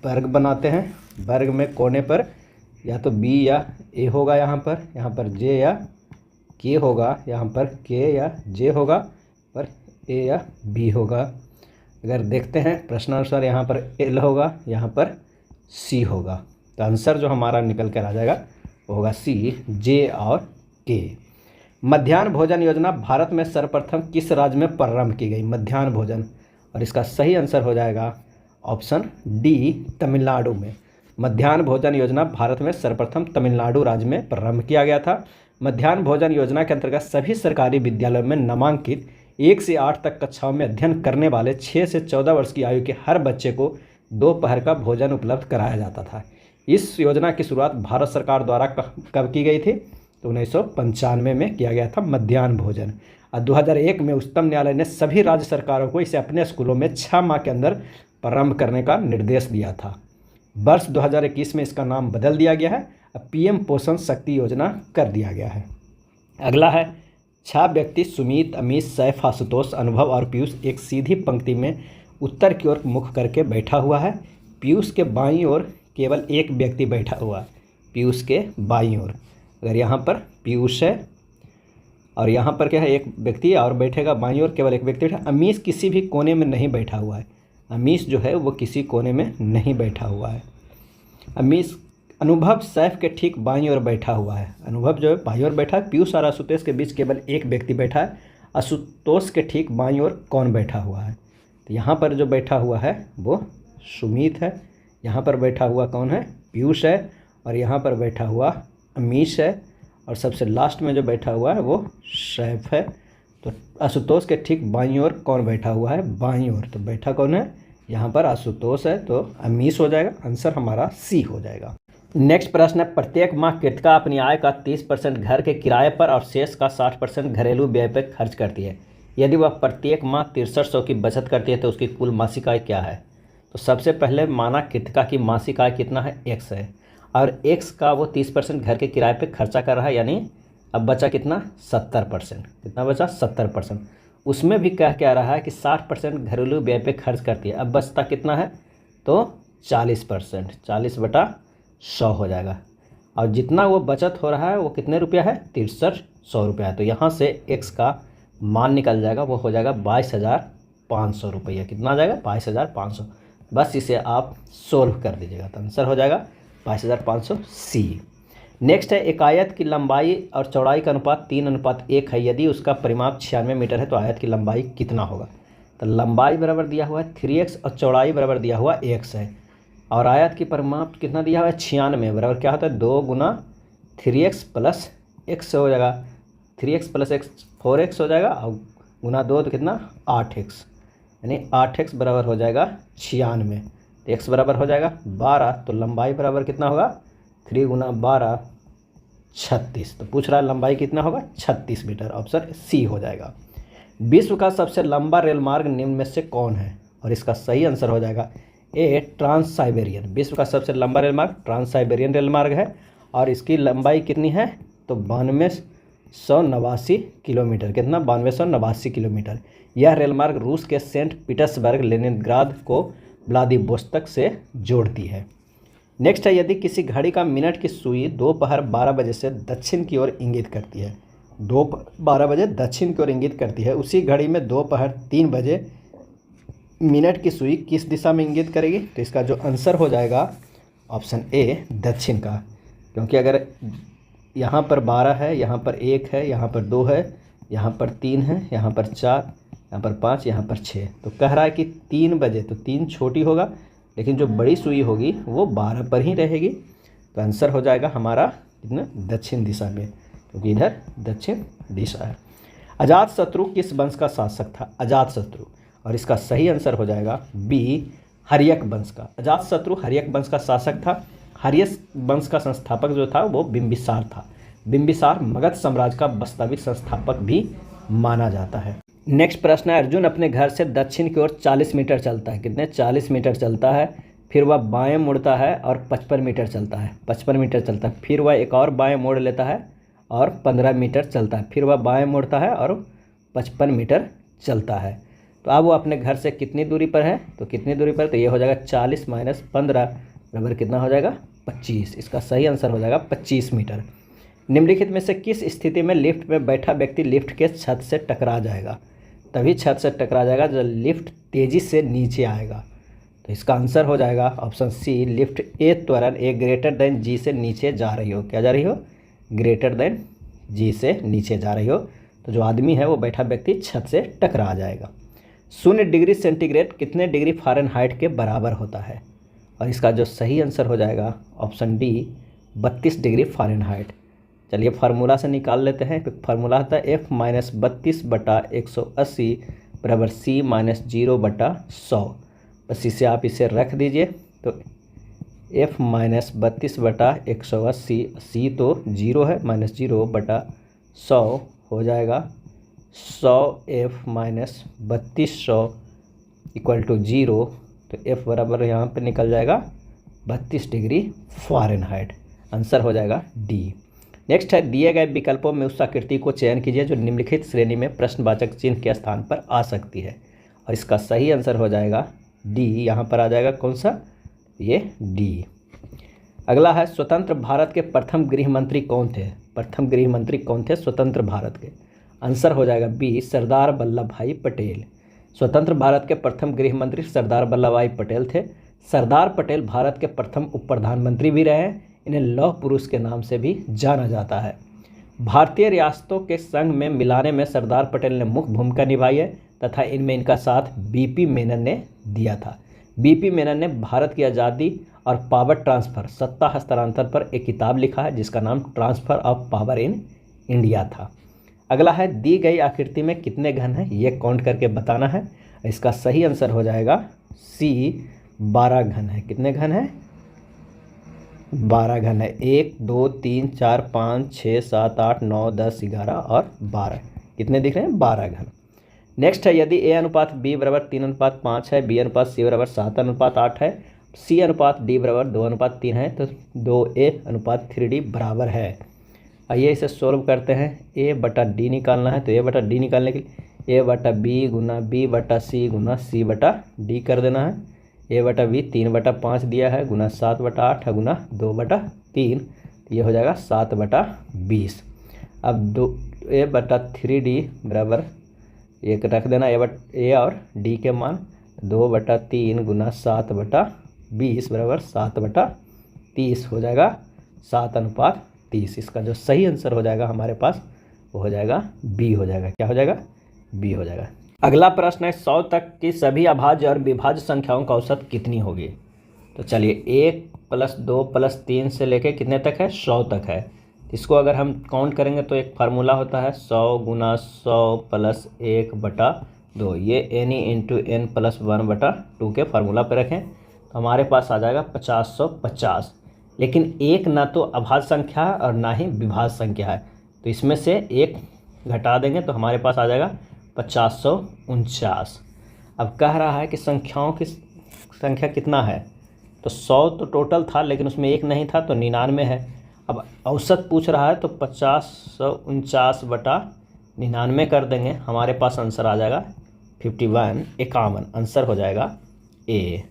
वर्ग बनाते हैं। वर्ग में कोने पर या तो बी या ए होगा, यहाँ पर जे या के होगा, यहाँ पर के या जे होगा, पर ए या बी होगा। अगर देखते हैं प्रश्नानुसार यहाँ पर एल होगा, यहाँ पर सी होगा। तो आंसर जो हमारा निकल कर आ जाएगा वो होगा सी, जे और के। मध्याह्न भोजन योजना भारत में सर्वप्रथम किस राज्य में प्रारंभ की गई। मध्याह्न भोजन, और इसका सही आंसर हो जाएगा ऑप्शन डी, तमिलनाडु में। मध्याह्न भोजन योजना भारत में सर्वप्रथम तमिलनाडु राज्य में प्रारंभ किया गया था। मध्याह्न भोजन योजना के अंतर्गत सभी सरकारी विद्यालयों में नामांकित 1 से 8 तक कक्षाओं में अध्ययन करने वाले 6 से 14 वर्ष की आयु के हर बच्चे को दोपहर का भोजन उपलब्ध कराया जाता था। इस योजना की शुरुआत भारत सरकार द्वारा कब की गई थी, तो 1995 में किया गया था मध्याह्न भोजन। और 2001 में उच्चतम न्यायालय ने सभी राज्य सरकारों को इसे अपने स्कूलों में 6 माह के अंदर प्रारंभ करने का निर्देश दिया था। वर्ष 2021 में इसका नाम बदल दिया गया है, अब पीएम पोषण शक्ति योजना कर दिया गया है। अगला है, 6 व्यक्ति सुमीत, अमित, सैफ, आशुतोष, अनुभव और पीयूष एक सीधी पंक्ति में उत्तर की ओर मुख करके बैठा हुआ है। पीयूष के बाईं ओर केवल एक व्यक्ति बैठा हुआ है, पीयूष के बाईं ओर। अगर यहाँ पर पीयूष है और यहाँ पर क्या है, एक व्यक्ति और बैठेगा बाईं ओर, केवल एक व्यक्ति बैठा। अमीश किसी भी कोने में नहीं बैठा हुआ है। अमीश जो है वो किसी कोने में नहीं बैठा हुआ है। अनुभव सैफ के ठीक बाईं ओर बैठा हुआ है। अनुभव जो है बाईं ओर बैठा है। पीयूष और आशुतोष के बीच केवल एक व्यक्ति बैठा है। आशुतोष के ठीक बाईं ओर कौन बैठा हुआ है? तो यहाँ पर जो बैठा हुआ है वो सुमित है। यहाँ पर बैठा हुआ कौन है? पीयूष है। और यहाँ पर बैठा हुआ अमीश है। और सबसे लास्ट में जो बैठा हुआ है वो सैफ है। तो आशुतोष के ठीक बाईं ओर कौन बैठा हुआ है? बाईं ओर। तो बैठा कौन है? यहाँ पर आशुतोष है, तो अमीश हो जाएगा। आंसर हमारा सी हो जाएगा। नेक्स्ट प्रश्न है, प्रत्येक माह कृतिका अपनी आय का 30% घर के किराए पर और शेष का 60% घरेलू व्यय पर खर्च करती है। यदि वह प्रत्येक माह 6300 की बचत करती है तो उसकी कुल मासिक आय क्या है? तो सबसे पहले माना कृतिका की मासिक आय कितना है? x है। और x का वो 30% घर के किराए पे खर्चा कर रहा है, यानी अब बचा कितना? 70%। कितना बचा? 70%। उसमें भी क्या रहा है कि 60% घरेलू व्यय पे खर्च करती है। अब बचता कितना है? तो 40%। 40/100 हो जाएगा। और जितना वो बचत हो रहा है वो कितने रुपया है? 6300 रुपया है। तो यहाँ से x का मान निकल जाएगा, वो हो जाएगा 22,500 रुपया। कितना आ जाएगा? 22,500। बस इसे आप सोल्व कर दीजिएगा तो आंसर हो जाएगा 22,500 सी। नेक्स्ट है, एक आयत की लंबाई और चौड़ाई का अनुपात 3:1 है। यदि उसका परिमाप 96 मीटर है तो आयत की लंबाई कितना होगा? तो लंबाई बराबर दिया हुआ है 3x और चौड़ाई बराबर दिया हुआ x है। और आयत की परिमाप कितना दिया हुआ है? 96 बराबर क्या होता है? 2 गुना 3x प्लस x हो जाएगा। 3x प्लस x 4x हो जाएगा और गुना 2 तो कितना? 8x, यानी 8x बराबर हो जाएगा 96। तो x बराबर हो जाएगा 12। तो लंबाई बराबर कितना होगा? 3 गुना 12 36। तो पूछ रहा है लंबाई कितना होगा? 36 मीटर। ऑप्शन सी हो जाएगा। विश्व का सबसे लंबा रेल मार्ग निम्न में से कौन है? और इसका सही आंसर हो जाएगा ए, ट्रांस साइबेरियन। विश्व का सबसे लंबा रेल मार्ग ट्रांस साइबेरियन रेल मार्ग है। और इसकी लंबाई कितनी है? तो 9289 किलोमीटर। कितना? 9289 किलोमीटर। यह रेल मार्ग रूस के सेंट पीटर्सबर्ग लेनिनग्राद को व्लादिवोस्तोक से जोड़ती है। नेक्स्ट है, यदि किसी घड़ी का मिनट की सुई दोपहर 12 बजे से दक्षिण की ओर इंगित करती है, 12 बजे दक्षिण की ओर इंगित करती है, उसी घड़ी में दोपहर 3 बजे मिनट की सुई किस दिशा में इंगित करेगी? तो इसका जो आंसर हो जाएगा ऑप्शन ए, दक्षिण का। क्योंकि अगर यहाँ पर 12 है, यहाँ पर 1 है, यहाँ पर 2 है, यहाँ पर 3 है, यहाँ पर 4, यहाँ पर 5, यहाँ पर 6। तो कह रहा है कि 3 बजे, तो 3 छोटी होगा, लेकिन जो बड़ी सुई होगी वो 12 पर ही रहेगी। तो आंसर हो जाएगा हमारा कितना? दक्षिण दिशा में, क्योंकि इधर दक्षिण दिशा है। अजातशत्रु किस वंश का शासक था? अजातशत्रु। और इसका सही आंसर हो जाएगा बी, हर्यक वंश का। अजातशत्रु हर्यक वंश का शासक था। हर्यक वंश का संस्थापक जो था वो बिंबिसार था। बिंबिसार मगध साम्राज्य का वास्तविक संस्थापक भी माना जाता है। नेक्स्ट प्रश्न है, अर्जुन अपने घर से दक्षिण की ओर 40 मीटर चलता है। कितने? 40 मीटर चलता है। फिर वह बाएं मुड़ता है और 55 मीटर चलता है। 55 मीटर चलता है। फिर वह एक और बाएं मोड़ लेता है और 15 मीटर चलता है। फिर वह बाएं मुड़ता है और 55 मीटर चलता है। तो अब वो अपने घर से कितनी दूरी पर है? तो कितनी दूरी पर? तो ये हो जाएगा 40 - 15 बराबर कितना हो जाएगा? 25। इसका सही आंसर हो जाएगा 25 मीटर। निम्नलिखित में से किस स्थिति में लिफ्ट में बैठा व्यक्ति लिफ्ट के छत से टकरा जाएगा? तभी छत से टकरा जाएगा जब लिफ्ट तेज़ी से नीचे आएगा। तो इसका आंसर हो जाएगा ऑप्शन सी, लिफ्ट ए त्वरण ए ग्रेटर देन जी से नीचे जा रही हो। क्या जा रही हो? ग्रेटर देन जी से नीचे जा रही हो। तो जो आदमी है वो बैठा व्यक्ति छत से टकरा जाएगा। 0 डिग्री सेंटीग्रेड कितने डिग्री फ़ारेनहाइट के बराबर होता है? और इसका जो सही आंसर हो जाएगा ऑप्शन डी, 32 डिग्री फ़ारेनहाइट। चलिए फार्मूला से निकाल लेते हैं। फार्मूला होता है F - 32/180 बराबर C - 0/100। बस इसे आप इसे रख दीजिए। तो F - 32/180, C तो 0 है, -0/100 हो जाएगा 100F - 3200 = 0। तो F बराबर यहाँ पे निकल जाएगा 32 डिग्री फ़ारेनहाइट। आंसर हो जाएगा डी। नेक्स्ट है, दिए गए विकल्पों में उस आकृति को चयन कीजिए जो निम्नलिखित श्रेणी में प्रश्नवाचक चिन्ह के स्थान पर आ सकती है। और इसका सही आंसर हो जाएगा डी। यहाँ पर आ जाएगा कौन सा? ये डी। अगला है, स्वतंत्र भारत के प्रथम गृह मंत्री कौन थे? प्रथम गृह मंत्री कौन थे स्वतंत्र भारत के? आंसर हो जाएगा बी, सरदार वल्लभ भाई पटेल। स्वतंत्र भारत के प्रथम गृह मंत्री सरदार वल्लभ भाई पटेल थे। सरदार पटेल भारत के प्रथम उप प्रधानमंत्री भी रहे। इन्हें लौह पुरुष के नाम से भी जाना जाता है। भारतीय रियासतों के संघ में मिलाने में सरदार पटेल ने मुख्य भूमिका निभाई है तथा इनमें इनका साथ बीपी मेनन ने दिया था। बीपी मेनन ने भारत की आज़ादी और पावर ट्रांसफ़र, सत्ता हस्तांतरण पर एक किताब लिखा है जिसका नाम transfer of power in India था। अगला है, दी गई आकृति में कितने घन हैं ये काउंट करके बताना है। इसका सही आंसर हो जाएगा सी, 12 घन है। कितने घन है? 12 घन है। 1 2 3 4 5 6 7 8 9 10 11 और 12। कितने दिख रहे हैं? 12 घन। नेक्स्ट है, यदि ए अनुपात बी बराबर 3:5 है, बी अनुपात सी बराबर 7:8 है, सी अनुपात डी बराबर 2:3 है, तो 2a/3d बराबर है। आइए इसे सोल्व करते हैं। a बटा डी निकालना है, तो a बटा डी निकालने के लिए a बटा बी गुना b बटा सी गुना c बटा डी कर देना है। a बटा बी 3/5 दिया है, गुना 7/8 है, गुना 2/3, ये हो जाएगा 7/20। अब a बटा 3d बराबर एक रख देना, a और d के मान 2/3 गुना 7/20 बराबर 7/30 हो जाएगा 7:30। इसका जो सही आंसर हो जाएगा हमारे पास वो हो जाएगा बी हो जाएगा। क्या हो जाएगा? बी हो जाएगा। अगला प्रश्न है, 100 तक की सभी अभाज्य और विभाज्य संख्याओं का औसत कितनी होगी? तो चलिए 1 + 2 + 3 से लेके कितने तक है? 100 तक है। इसको अगर हम काउंट करेंगे तो एक फार्मूला होता है 100 गुना 100 + 1/2। ये एनी इंटू n + 1/2 के फार्मूला पे रखें तो हमारे पास आ जाएगा 50/50। लेकिन एक ना तो अभाज्य संख्या है और ना ही विभाज्य संख्या है, तो इसमें से एक घटा देंगे तो हमारे पास आ जाएगा 5049। अब कह रहा है कि संख्याओं की संख्या कितना है, तो 100 तो टोटल था लेकिन उसमें एक नहीं था तो 99 है। अब औसत पूछ रहा है तो 5049/99 कर देंगे, हमारे पास आंसर आ जाएगा 51 आंसर हो जाएगा ए।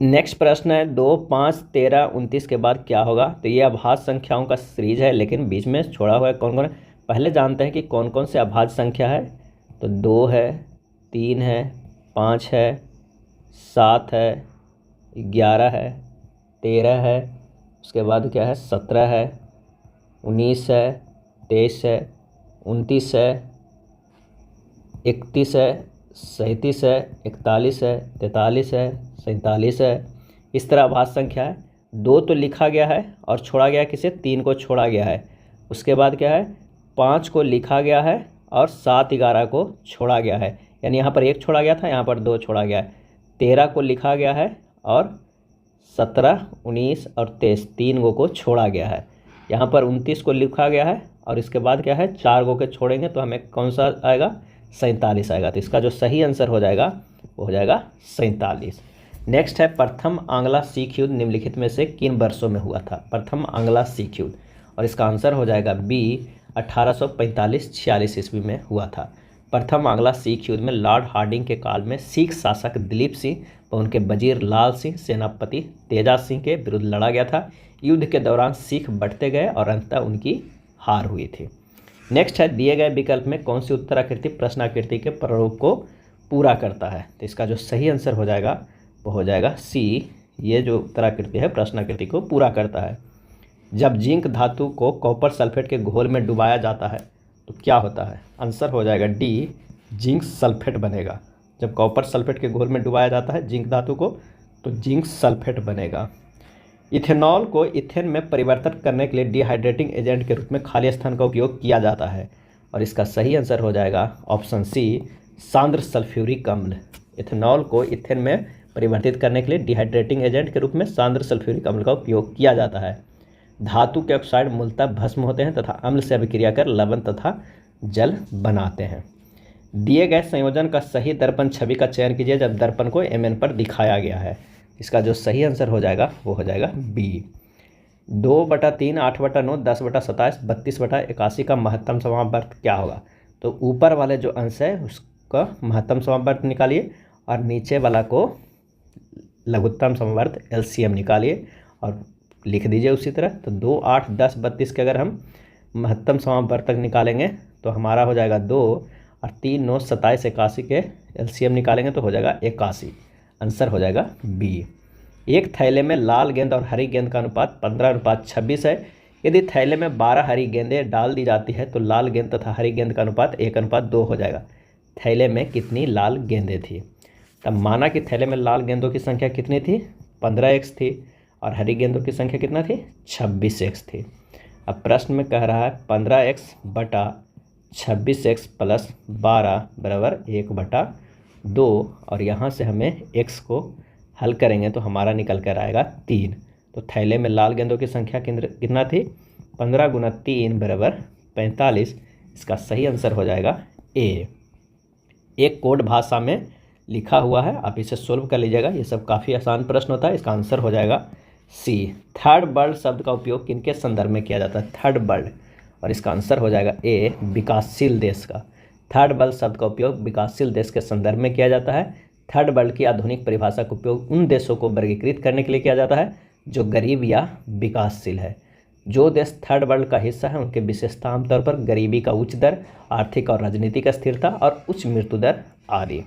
नेक्स्ट प्रश्न है, 2 5 13 29 के बाद क्या होगा? तो ये अभाज्य संख्याओं का सीरीज है लेकिन बीच में छोड़ा हुआ है कौन कौन है। पहले जानते हैं कि कौन कौन से अभाज्य संख्या है। तो 2 है, 3 है, 5 है, 7 है, 11 है, 13 है, उसके बाद क्या है 17 है, 19 है, 23 है, 29 है, 31 है, 37 है, 41 है, 43 है, 47 है। इस तरह अभाज्य संख्या है। 2 तो लिखा गया है और छोड़ा गया किसे? 3 को छोड़ा गया है। उसके बाद क्या है 5 को लिखा गया है और 7 11 को छोड़ा गया है, यानी यहाँ पर 1 छोड़ा गया था, यहाँ पर 2 छोड़ा गया है। 13 को लिखा गया है और 17 19 और 23 3 को छोड़ा गया है। यहाँ पर 29 को लिखा गया है और इसके बाद क्या है 4 को छोड़ेंगे तो हमें कौन सा आएगा? 47 आएगा। तो इसका जो सही आंसर हो जाएगा वो हो जाएगा 47। नेक्स्ट है, प्रथम आंग्ला सिख युद्ध निम्नलिखित में से किन वर्षों में हुआ था? प्रथम आंग्ला सिख युद्ध, और इसका आंसर हो जाएगा बी, 1845-46 ईस्वी में हुआ था। प्रथम आंग्ला सिख युद्ध में लॉर्ड हार्डिंग के काल में सिख शासक दिलीप सिंह व उनके वजीर लाल सिंह सेनापति तेजा सिंह के विरुद्ध लड़ा गया था। युद्ध के दौरान सिख बढ़ते गए और अंततः उनकी हार हुई थी। नेक्स्ट है, दिए गए विकल्प में कौन सी उत्तराकृति प्रश्नाकृति के प्रारूप को पूरा करता है? तो इसका जो सही आंसर हो जाएगा वो हो जाएगा सी, ये जो उत्तराकृति है प्रश्नाकृति को पूरा करता है। जब जिंक धातु को कॉपर सल्फेट के घोल में डुबाया जाता है तो क्या होता है? आंसर हो जाएगा डी, जिंक सल्फेट बनेगा। जब कॉपर सल्फेट के घोल में डुबाया जाता है जिंक धातु को तो जिंक सल्फेट बनेगा। इथेनॉल को इथेन में परिवर्तित करने के लिए डिहाइड्रेटिंग एजेंट के रूप में खाली स्थान का उपयोग किया जाता है, और इसका सही आंसर हो जाएगा ऑप्शन सी, सांद्र सल्फ्यूरिक अम्ल। इथेनॉल को इथेन में परिवर्तित करने के लिए डिहाइड्रेटिंग एजेंट के रूप में सांद्र सल्फ्यूरिक अम्ल का उपयोग किया जाता है। धातु के ऑक्साइड मूलतः भस्म होते हैं तथा अम्ल से अभिक्रिया कर लवण तथा जल बनाते हैं। दिए गए संयोजन का सही दर्पण छवि का चयन कीजिए जब दर्पण को mn पर दिखाया गया है। इसका जो सही आंसर हो जाएगा वो हो जाएगा बी, 2/3 8/9 10/27 32/81 का महत्तम समावर्त क्या होगा? तो ऊपर वाले जो अंश है उसका महत्तम समावर्त निकालिए और नीचे वाला को लघुत्तम समावर्त LCM निकालिए और लिख दीजिए उसी तरह। तो 2 8 10 32 के अगर हम महत्तम समावर्तक निकालेंगे तो हमारा हो जाएगा 2 और 3 9 27 81 के एलसीएम निकालेंगे तो हो जाएगा 81। आंसर हो जाएगा बी। एक थैले में लाल गेंद और हरी गेंद का अनुपात 15:26 है। यदि थैले में 12 हरी गेंदें डाल दी जाती है तो लाल गेंद तथा हरी गेंद का अनुपात 1:2 हो जाएगा। थैले में कितनी लाल गेंदें थी? तब माना कि थैले में लाल गेंदों की संख्या कितनी थी? 15x थी और हरी गेंदों की संख्या कितना थी? 26x थी। अब प्रश्न में कह रहा है 15x बटा 26x प्लस 12 बराबर 1/2 और यहाँ से हमें x को हल करेंगे तो हमारा निकल कर आएगा 3। तो थैले में लाल गेंदों की संख्या कितना थी? 15 गुना 3 बराबर 45। इसका सही आंसर हो जाएगा ए। एक कोड भाषा में लिखा हुआ है, आप इसे सोल्व कर लीजिएगा। ये सब काफ़ी आसान प्रश्न होता है। इसका आंसर हो जाएगा सी। थर्ड वर्ल्ड शब्द का उपयोग किनके संदर्भ में किया जाता है? थर्ड वर्ल्ड, और इसका आंसर हो जाएगा ए, विकासशील देश का। थर्ड वर्ल्ड शब्द का उपयोग विकासशील देश के संदर्भ में किया जाता है। थर्ड वर्ल्ड की आधुनिक परिभाषा का उपयोग उन देशों को वर्गीकृत करने के लिए किया जाता है जो गरीब या विकासशील है। जो देश थर्ड वर्ल्ड का हिस्सा है उनके विशेषता आमतौर पर गरीबी का उच्च दर, आर्थिक और राजनीतिक अस्थिरता और उच्च मृत्यु दर आदि।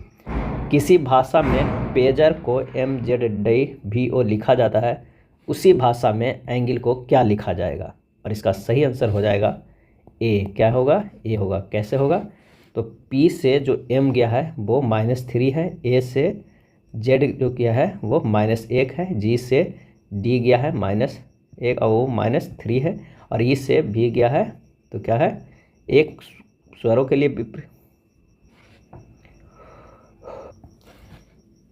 किसी भाषा में पेजर को MZDVO लिखा जाता है, उसी भाषा में एंगल को क्या लिखा जाएगा? और इसका सही आंसर हो जाएगा ए। क्या होगा? ए होगा। कैसे होगा? तो P से जो M गया है वो -3 है, A से Z जो किया है वो -1 है, G से D गया है -1 और वो -3 है, और E से V गया है तो क्या है? एक स्वरों के लिए।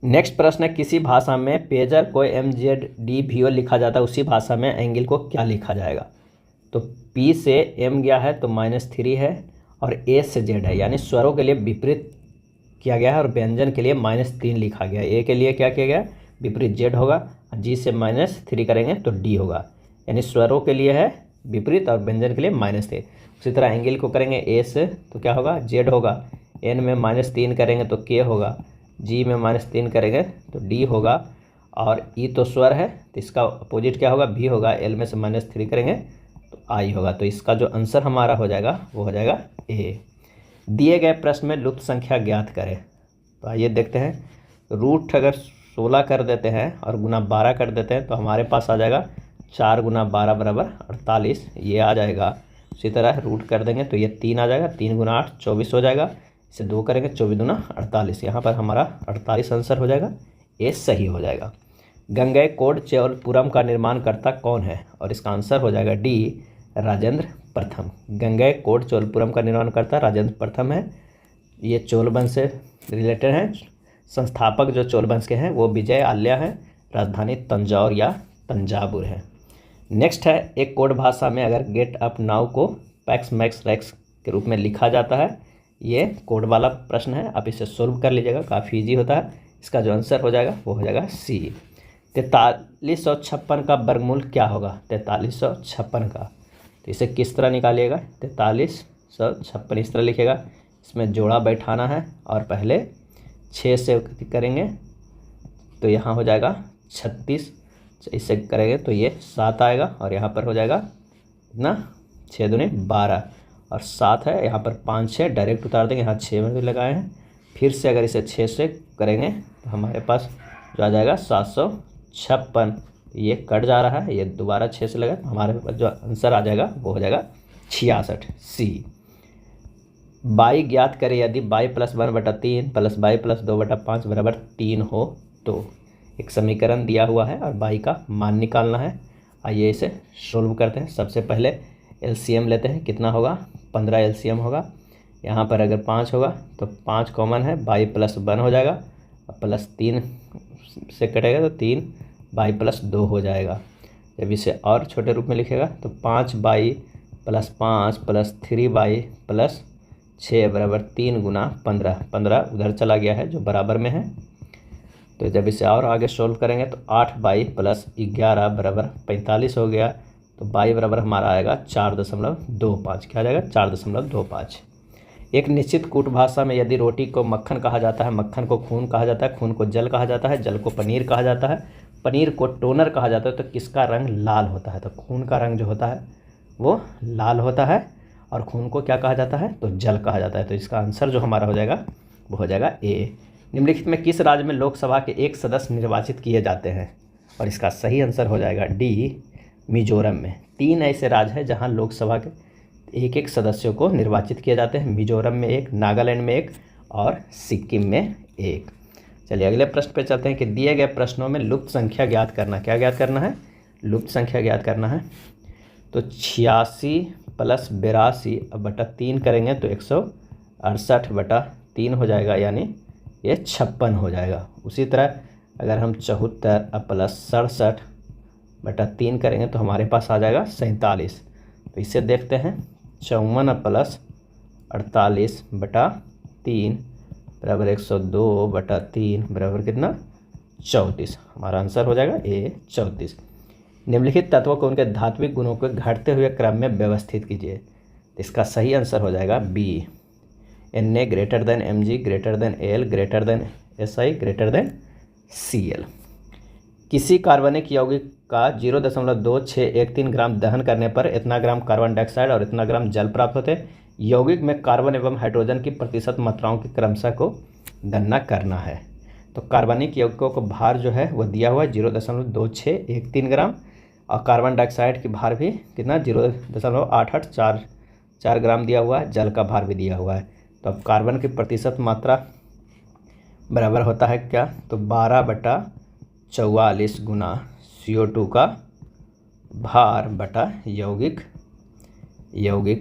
नेक्स्ट प्रश्न है, किसी भाषा में पेजर को MZDVO लिखा जाता है, उसी भाषा में एंगल को क्या लिखा जाएगा? तो P से M गया है तो -3 है और A से Z है, यानी स्वरों के लिए विपरीत किया गया है और व्यंजन के लिए -3 लिखा गया है। A के लिए क्या किया गया? विपरीत Z होगा, G से -3 करेंगे तो D होगा, यानी स्वरों के लिए है विपरीत और व्यंजन के लिए -3। उसी तरह एंगल को करेंगे A से तो क्या होगा? Z होगा, N में -3 करेंगे तो K होगा, G में -3 करेंगे तो D होगा, और E तो स्वर है तो इसका अपोजिट क्या होगा? V होगा, L में से -3 करेंगे तो I होगा। तो इसका जो आंसर हमारा हो जाएगा वो हो जाएगा ए। दिए गए प्रश्न में लुप्त संख्या ज्ञात करें। तो आइए देखते हैं। रूट अगर 16 कर देते हैं और गुना 12 कर देते हैं तो हमारे पास आ जाएगा 4 गुना 12 बराबर 48, ये आ जाएगा। उसी तरह रूट कर देंगे तो ये 3 आ जाएगा, 3 गुना 8 24 हो जाएगा। इसे 2 करेंगे 24 दूना 48, यहाँ पर हमारा 48 आंसर हो जाएगा, ये सही हो जाएगा। गंगैकोंड चौलपुरम का निर्माणकर्ता कौन है? और इसका आंसर हो जाएगा डी, राजेंद्र प्रथम। गंगैकोंड चौलपुरम का निर्माणकर्ता राजेंद्र प्रथम है। ये चोल वंश से रिलेटेड हैं। संस्थापक जो चोल वंश के हैं वो विजय आल्या हैं। राजधानी तंजौर या तंजावुर है। नेक्स्ट है, एक कोड भाषा में अगर गेट अप नाउ को पैक्स मैक्स रैक्स के रूप में लिखा जाता है। ये कोड वाला प्रश्न है, आप इसे सोल्व कर लीजिएगा, काफ़ी ईजी होता है। इसका जो आंसर हो जाएगा वो हो जाएगा सी। 4356 का वर्गमूल क्या होगा? 4356 का, तो इसे किस तरह निकालिएगा? 4356 इस तरह लिखेगा, इसमें जोड़ा बैठाना है और पहले 6 से करेंगे तो यहाँ हो जाएगा 36, इससे करेंगे तो ये 7 आएगा और यहाँ पर हो जाएगा इतना 6 दूनी 12 और 7 है, यहाँ पर 5 6 डायरेक्ट उतार देंगे, यहाँ 6 में भी लगाए हैं। फिर से अगर इसे 6 से करेंगे तो हमारे पास जो आ जाएगा 756, ये कट जा रहा है, ये दोबारा 6 से लगा तो हमारे पास जो आंसर आ जाएगा वो हो जाएगा 66 सी। बाई ज्ञात करें यदि बाई + 1/3 + बाई + 2/5 बराबर 3 हो तो। एक समीकरण दिया हुआ है और बाई का मान निकालना है। आइए इसे सोल्व करते हैं। सबसे पहले एलसीएम लेते हैं, कितना होगा? 15 एलसीएम होगा। यहाँ पर अगर 5 होगा तो 5 कॉमन है, बाई + 1 हो जाएगा और +3 से कटेगा तो 3 बाई + 2 हो जाएगा। जब इसे और छोटे रूप में लिखेगा तो 5 बाई + 5 + 3 बाई + 6 बराबर 3 गुना 15। 15 उधर चला गया है जो बराबर में है, तो जब इसे और आगे सोल्व करेंगे तो 8 बाई + 11 बराबर 45 हो गया। तो बाई बराबर हमारा आएगा 4.25। क्या आ जाएगा? 4.25। एक निश्चित कूट भाषा में यदि रोटी को मक्खन कहा जाता है, मक्खन को खून कहा जाता है, खून को जल कहा जाता है, जल को पनीर कहा जाता है, पनीर को टोनर कहा जाता है, तो किसका रंग लाल होता है? तो खून का रंग जो होता है वो लाल होता है और खून को क्या कहा जाता है, तो जल कहा जाता है। तो इसका आंसर जो हमारा हो जाएगा वो हो जाएगा ए। निम्नलिखित में किस राज्य में लोकसभा के एक सदस्य निर्वाचित किए जाते हैं, और इसका सही आंसर हो जाएगा डी, मिजोरम में। 3 ऐसे राज्य हैं जहां लोकसभा के एक एक सदस्यों को निर्वाचित किए जाते हैं। मिजोरम में एक, नागालैंड में एक और सिक्किम में एक। चलिए अगले प्रश्न पे चलते हैं कि दिए गए प्रश्नों में लुप्त संख्या ज्ञात करना। क्या ज्ञात करना है, लुप्त संख्या ज्ञात करना है। तो 86 + 82 बटा 3 करेंगे तो 168 बटा 3 हो जाएगा, यानी ये 56 हो जाएगा। उसी तरह अगर हम 74 + 67 बटा 3 करेंगे तो हमारे पास आ जाएगा 47। तो इसे देखते हैं, 54 + 48 बटा 3 बराबर 102 बटा 3 बराबर कितना, 34। हमारा आंसर हो जाएगा ए, 34। निम्नलिखित तत्वों को उनके धात्विक गुणों को घटते हुए क्रम में व्यवस्थित कीजिए। इसका सही आंसर हो जाएगा B, Na greater than Mg greater than Al greater than Si greater than Cl। किसी कार्बनिक यौगिक का 0.2613 ग्राम दहन करने पर इतना ग्राम कार्बन डाइऑक्साइड और इतना ग्राम जल प्राप्त होते हैं। यौगिक में कार्बन एवं हाइड्रोजन की प्रतिशत मात्राओं की क्रमशः को गणना करना है। तो कार्बनिक यौगिकों को भार जो है वो दिया हुआ है 0.2613 ग्राम, और कार्बन डाइऑक्साइड की भार भी कितना 0.8844 ग्राम दिया हुआ है, जल का भार भी दिया हुआ है। तो अब कार्बन की प्रतिशत मात्रा बराबर होता है क्या, तो 12/44 गुना CO2 का भार बटा यौगिक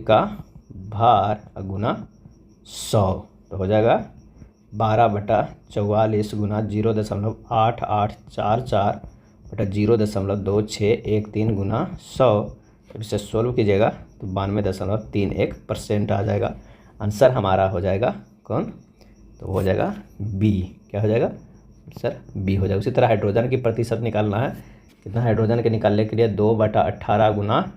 का भार गुना 100। तो हो जाएगा 12/44 गुना 0.8844 बटा 0.2613 गुना 100। जब इसे सोल्व कीजिएगा तो 92.31% आ जाएगा। आंसर हमारा हो जाएगा कौन, तो हो जाएगा बी। क्या हो जाएगा, आंसर बी हो जाएगा। उसी तरह हाइड्रोजन की प्रतिशत निकालना है। कितना हाइड्रोजन के निकालने के लिए 2/18 गुना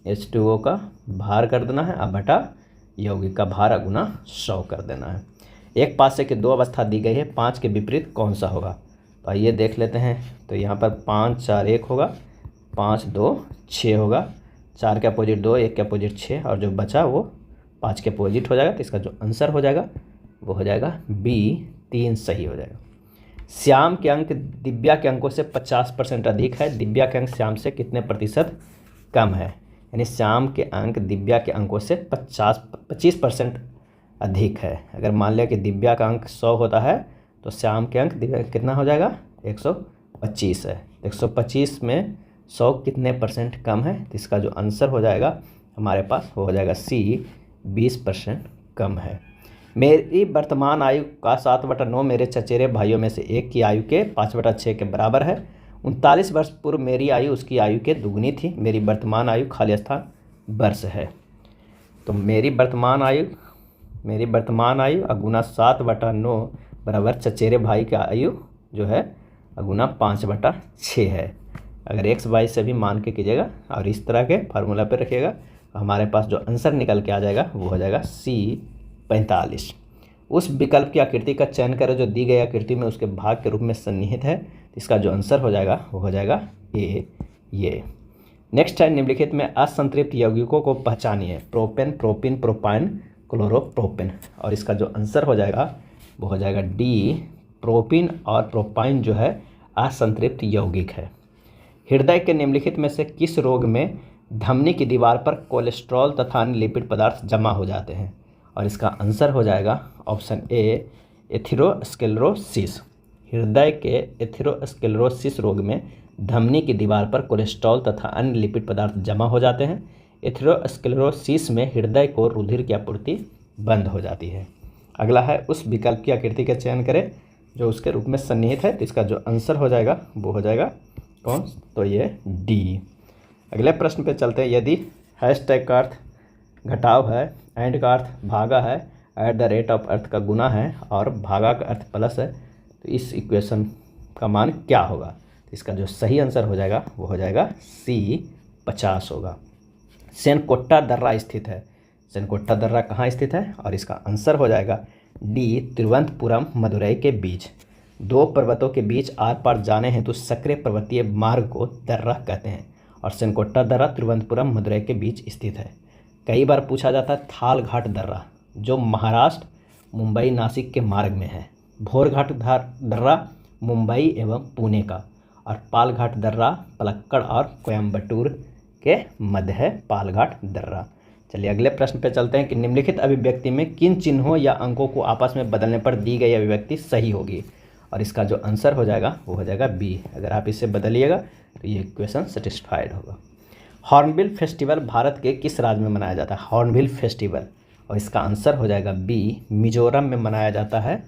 H2O का भार कर देना है, अब बटा यौगिक का भार गुना 100 कर देना है। एक पासे के 2 अवस्था दी गई है, 5 के विपरीत कौन सा होगा। तो आइए देख लेते हैं। तो यहाँ पर 5 4 1 होगा, 5 2 6 होगा, 4 के अपोजिट 2, 1 के अपोजिट 6, और जो बचा वो 5 के अपोजिट हो जाएगा। तो इसका जो आंसर हो जाएगा वो हो जाएगा बी, 3 सही हो जाएगा। श्याम के अंक दिव्या के अंकों से 50% अधिक है, दिव्या के अंक श्याम से कितने प्रतिशत कम है। यानी श्याम के अंक दिव्या के अंकों से 25% अधिक है। अगर मान लिया कि दिव्या का अंक 100 होता है तो श्याम के अंक दिव्या कितना हो जाएगा, 125 है। 125 में 100 कितने % कम है, तो इसका जो आंसर हो जाएगा हमारे पास वो हो जाएगा सी, 20% कम है। मेरी वर्तमान आयु का 7/9 मेरे चचेरे भाइयों में से एक की आयु के 5/6 के बराबर है। 39 वर्ष पूर्व मेरी आयु उसकी आयु के दुगनी थी। मेरी वर्तमान आयु खाली स्थान वर्ष है। तो मेरी वर्तमान आयु गुना 7/9 बराबर चचेरे भाई की आयु जो है गुना 5/6 है। अगर x y से भी मान के कीजिएगा और इस तरह के फार्मूला पे रखिएगा तो हमारे पास जो आंसर निकल के आ जाएगा वो हो जाएगा सी, 45। उस विकल्प की आकृति का चयन करें जो दी गई आकृति में उसके भाग के रूप में सन्निहित है। इसका जो आंसर हो जाएगा वो हो जाएगा ए, ये। नेक्स्ट है, निम्नलिखित में असंतृप्त यौगिकों को पहचानिए। Propane, propyne, propyne, chloropropane. और इसका जो आंसर हो जाएगा वो हो जाएगा डी, प्रोपिन और प्रोपाइन जो है असंतृप्त यौगिक है। हृदय के निम्नलिखित में से किस रोग में धमनी की दीवार पर कोलेस्ट्रॉल तथा अन्य लिपिड पदार्थ जमा हो जाते हैं। और इसका आंसर हो जाएगा ऑप्शन ए, एथेरोस्क्लेरोसिस। हृदय के एथेरोस्क्लेरोसिस रोग में धमनी की दीवार पर कोलेस्ट्रॉल तथा अन्य लिपिड पदार्थ जमा हो जाते हैं। एथेरोस्क्लेरोसिस में हृदय को रुधिर की आपूर्ति बंद हो जाती है। अगला है, उस विकल्प की आकृति का चयन करें जो उसके रूप में सन्निहित है। तो इसका जो आंसर हो जाएगा वो हो जाएगा कौन, तो ये डी। अगले प्रश्न पे चलते हैं। यदि हैशटैग का अर्थ घटाव है, एंड का अर्थ भागा है, @ अर्थ का गुना है और भागा का अर्थ प्लस है, तो इस इक्वेशन का मान क्या होगा। तो इसका जो सही आंसर हो जाएगा वो हो जाएगा सी, 50 होगा। सेनकोट्टा दर्रा स्थित है। सेनकोट्टा दर्रा कहाँ स्थित है, और इसका आंसर हो जाएगा डी, तिरुवनंतपुरम मदुरई के बीच। दो पर्वतों के बीच आर पार जाने हेतु सक्रिय पर्वतीय मार्ग को दर्रा कहते हैं और सेनकोट्टा दर्रा तिरुवनंतपुरम मदुरई के बीच स्थित है। कई बार पूछा जाता है थाल घाट दर्रा जो महाराष्ट्र मुंबई नासिक के मार्ग में है। भोरघाट दर्रा मुंबई एवं पुणे का, और पालघाट दर्रा पलक्कड़ और कोयम्बटूर के मध्य है पालघाट दर्रा। चलिए अगले प्रश्न पे चलते हैं कि निम्नलिखित अभिव्यक्ति में किन चिन्हों या अंकों को आपस में बदलने पर दी गई अभिव्यक्ति सही होगी, और इसका जो आंसर हो जाएगा वो हो जाएगा बी। अगर आप इसे बदलिएगा तो ये इक्वेशन सेटिस्फाइड होगा। हॉर्नबिल फेस्टिवल भारत के किस राज्य में मनाया जाता है? हॉर्नबिल फेस्टिवल, और इसका आंसर हो जाएगा बी, मिजोरम में मनाया जाता है।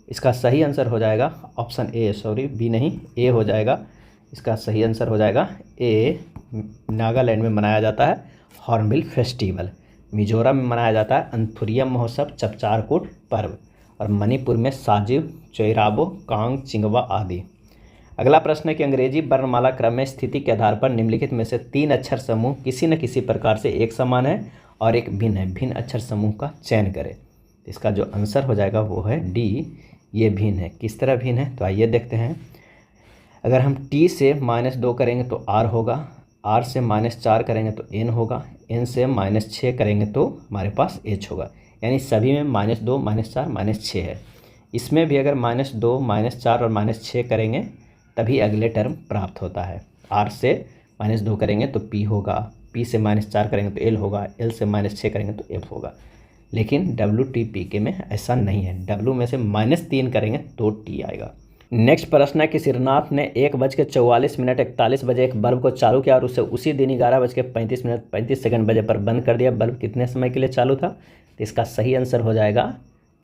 इसका सही आंसर हो जाएगा ऑप्शन ए, सॉरी बी नहीं, ए हो जाएगा। इसका सही आंसर हो जाएगा ए, नागालैंड में मनाया जाता है हॉर्नबिल फेस्टिवल। मिजोरम में मनाया जाता है अंथुरियम महोत्सव, चपचारकूट पर्व, और मणिपुर में साजिव, चोइराबो, कांग, चिंगवा आदि। अगला प्रश्न है कि अंग्रेजी वर्णमाला क्रम में स्थिति के आधार पर निम्नलिखित में से 3 अक्षर समूह किसी न किसी प्रकार से एक समान है और एक भिन्न है। भिन्न अक्षर समूह का चयन करें। इसका जो आंसर हो जाएगा वो है डी, ये भिन्न है। किस तरह भिन्न है तो आइए देखते हैं। अगर हम टी से -2 करेंगे तो आर होगा, आर से -4 करेंगे तो एन होगा, एन से -6 करेंगे तो हमारे पास एच होगा। यानी सभी में -2, -4, -6 है। इसमें भी अगर -2, -4 और -6 करेंगे तभी अगले टर्म प्राप्त होता है। आर से -2 करेंगे तो पी होगा, पी से -4 करेंगे तो एल होगा, एल से -6 करेंगे तो एफ होगा। लेकिन WTPK में ऐसा नहीं है। W में से -3 करेंगे तो टी आएगा। नेक्स्ट प्रश्न है कि सिरनाथ ने 1:44 41 बजे एक बल्ब को चालू किया और उसे उसी दिन 11:35 35 बजे पर बंद कर दिया। बल्ब कितने समय के लिए चालू था? तो इसका सही आंसर हो जाएगा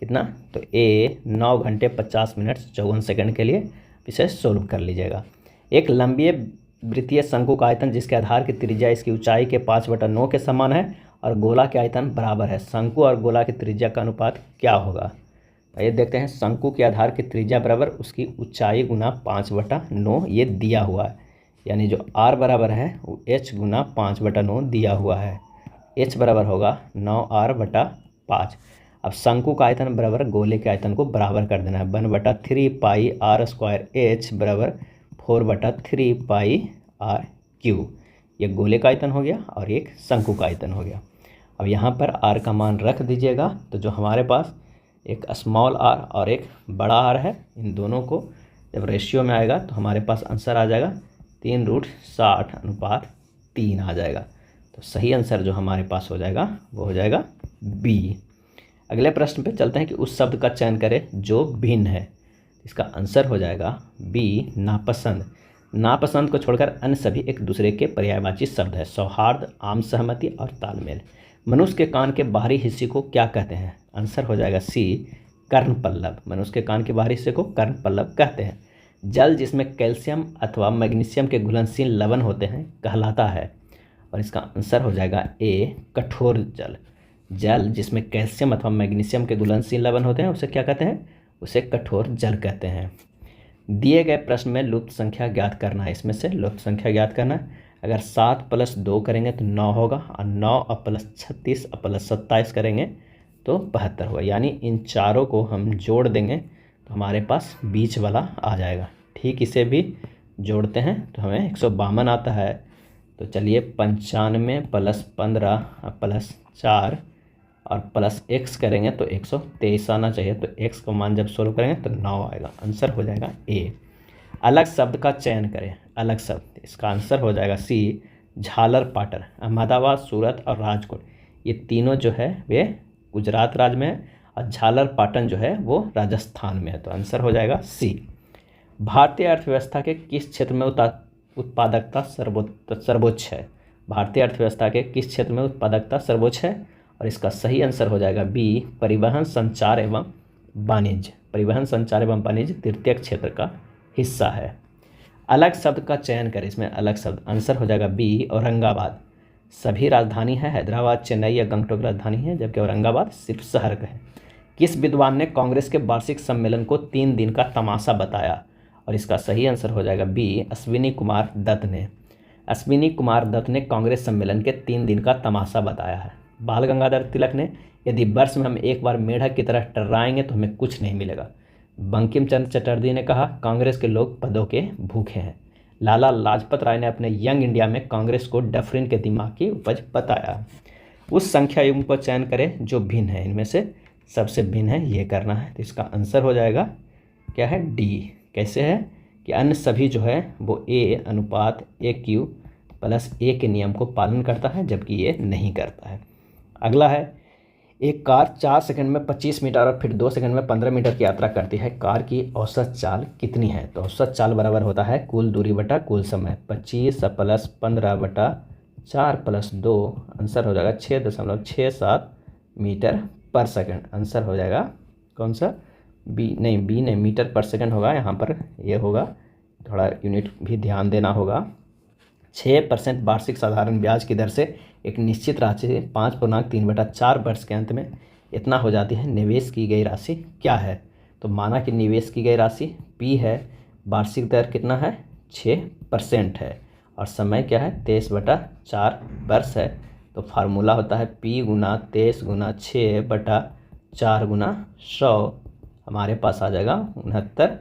कितना? तो ए, 9 घंटे 50 मिनट 54 सेकंड के लिए। इसे सोल्व कर लीजिएगा। एक लंबी वृत्तीय शंकु का आयतन जिसके आधार की त्रिज्या इसकी ऊंचाई के 5/9 के समान है और गोला के आयतन बराबर है। शंकु और गोला की त्रिज्या का अनुपात क्या होगा? ये देखते हैं। शंकु के आधार की त्रिज्या बराबर उसकी ऊंचाई गुना 5/9, ये दिया हुआ है। यानी जो r बराबर है वो h गुना 5/9 दिया हुआ है। h बराबर होगा 9r/5। अब शंकु का आयतन बराबर गोले के आयतन को बराबर कर देना है। 1/3 पाई r² h बराबर 4/3 पाई r³। ये गोले का आयतन हो गया और एक शंकु का आयतन हो गया। अब यहाँ पर r का मान रख दीजिएगा तो जो हमारे पास एक स्मॉल r और एक बड़ा r है, इन दोनों को जब रेशियो में आएगा तो हमारे पास आंसर आ जाएगा 3√60:3 आ जाएगा। तो सही आंसर जो हमारे पास हो जाएगा वो हो जाएगा बी। अगले प्रश्न पे चलते हैं कि उस शब्द का चयन करें जो भिन्न है। इसका आंसर हो जाएगा बी, नापसंद। नापसंद को छोड़कर अन्य सभी एक दूसरे के पर्यायवाची शब्द है। सौहार्द, आम सहमति और तालमेल। मनुष्य के कान के बाहरी हिस्से को क्या कहते हैं? आंसर हो जाएगा सी, कर्णपल्लव। मनुष्य के कान के बाहरी हिस्से को कर्णपल्लव कहते हैं। जल जिसमें कैल्शियम अथवा मैग्नीशियम के घुलनशील लवण होते हैं कहलाता है, और इसका आंसर हो जाएगा ए, कठोर जल। जल जिसमें कैल्शियम अथवा मैग्नीशियम के घुलनशील लवण होते हैं उसे क्या कहते हैं? उसे कठोर जल कहते हैं। दिए गए प्रश्न में लुप्त संख्या ज्ञात करना है। इसमें से लुप्त संख्या ज्ञात करना है। अगर 7 + 2 करेंगे तो 9 होगा, और 9 + 36 + 27 करेंगे तो 72 होगा। यानी इन चारों को हम जोड़ देंगे तो हमारे पास बीच वाला आ जाएगा। ठीक इसे भी जोड़ते हैं तो हमें 152 आता है। तो चलिए 95 + 15 + 4 और +x करेंगे तो 123 आना चाहिए। तो x का मान जब सोल्व करेंगे तो 9 आएगा। आंसर हो जाएगा ए। अलग शब्द का चयन करें। अलग शब्द, इसका आंसर हो जाएगा सी, झालर पाटर। अहमदाबाद, सूरत और राजकोट ये तीनों जो है वे गुजरात राज्य में है, और झालर पाटन जो है वो राजस्थान में है। तो आंसर हो जाएगा सी। भारतीय अर्थव्यवस्था के किस क्षेत्र में उत्पादकता सर्वोच्च है? भारतीय अर्थव्यवस्था के किस क्षेत्र में उत्पादकता सर्वोच्च है? और इसका सही आंसर हो जाएगा बी, परिवहन, संचार एवं वाणिज्य। परिवहन, संचार एवं वाणिज्य तृतीय क्षेत्र का हिस्सा है। अलग शब्द का चयन करें। इसमें अलग शब्द, आंसर हो जाएगा बी, औरंगाबाद। सभी राजधानी है, हैदराबाद, चेन्नई या गंगटोक राजधानी है, जबकि औरंगाबाद सिर्फ शहर का है। किस विद्वान ने कांग्रेस के वार्षिक सम्मेलन को 3 दिन का तमाशा बताया? और इसका सही आंसर हो जाएगा बी, अश्विनी कुमार दत्त ने। अश्विनी कुमार दत्त ने कांग्रेस सम्मेलन के 3 दिन का तमाशा बताया है। बाल गंगाधर तिलक ने, यदि वर्ष में हम एक बार मेढक की तरह टर्राएंगे तो हमें कुछ नहीं मिलेगा। बंकिम चंद्र चटर्जी ने कहा, कांग्रेस के लोग पदों के भूखे हैं। लाला लाजपत राय ने अपने यंग इंडिया में कांग्रेस को डफरिन के दिमाग की उपज बताया। उस संख्या युग्म को चयन करें जो भिन्न है, इनमें से सबसे भिन्न है, ये करना है। तो इसका आंसर हो जाएगा क्या है, डी। कैसे है कि अन्य सभी जो है वो ए अनुपात ए क्यू प्लस ए के नियम को पालन करता है, जबकि ये नहीं करता है। अगला है, एक कार 4 सेकंड में 25 मीटर और फिर 2 सेकंड में 15 मीटर की यात्रा करती है। कार की औसत चाल कितनी है? तो औसत चाल बराबर होता है कुल दूरी बटा कुल समय, 25 प्लस 15 बटा 4 प्लस 2, आंसर हो जाएगा 6.67 मीटर पर सेकंड। आंसर हो जाएगा कौन सा, बी नहीं, मीटर पर सेकंड होगा यहाँ पर, ये होगा, थोड़ा यूनिट भी ध्यान देना होगा। 6% वार्षिक साधारण ब्याज की दर से एक निश्चित राशि 5.3/4 वर्ष के अंत में इतना हो जाती है। निवेश की गई राशि क्या है? तो माना कि निवेश की गई राशि P है, वार्षिक दर कितना है, 6% है, और समय क्या है, 23/4 वर्ष है। तो फार्मूला होता है P गुना 23 गुना 6/4 गुना 100, हमारे पास आ जाएगा 69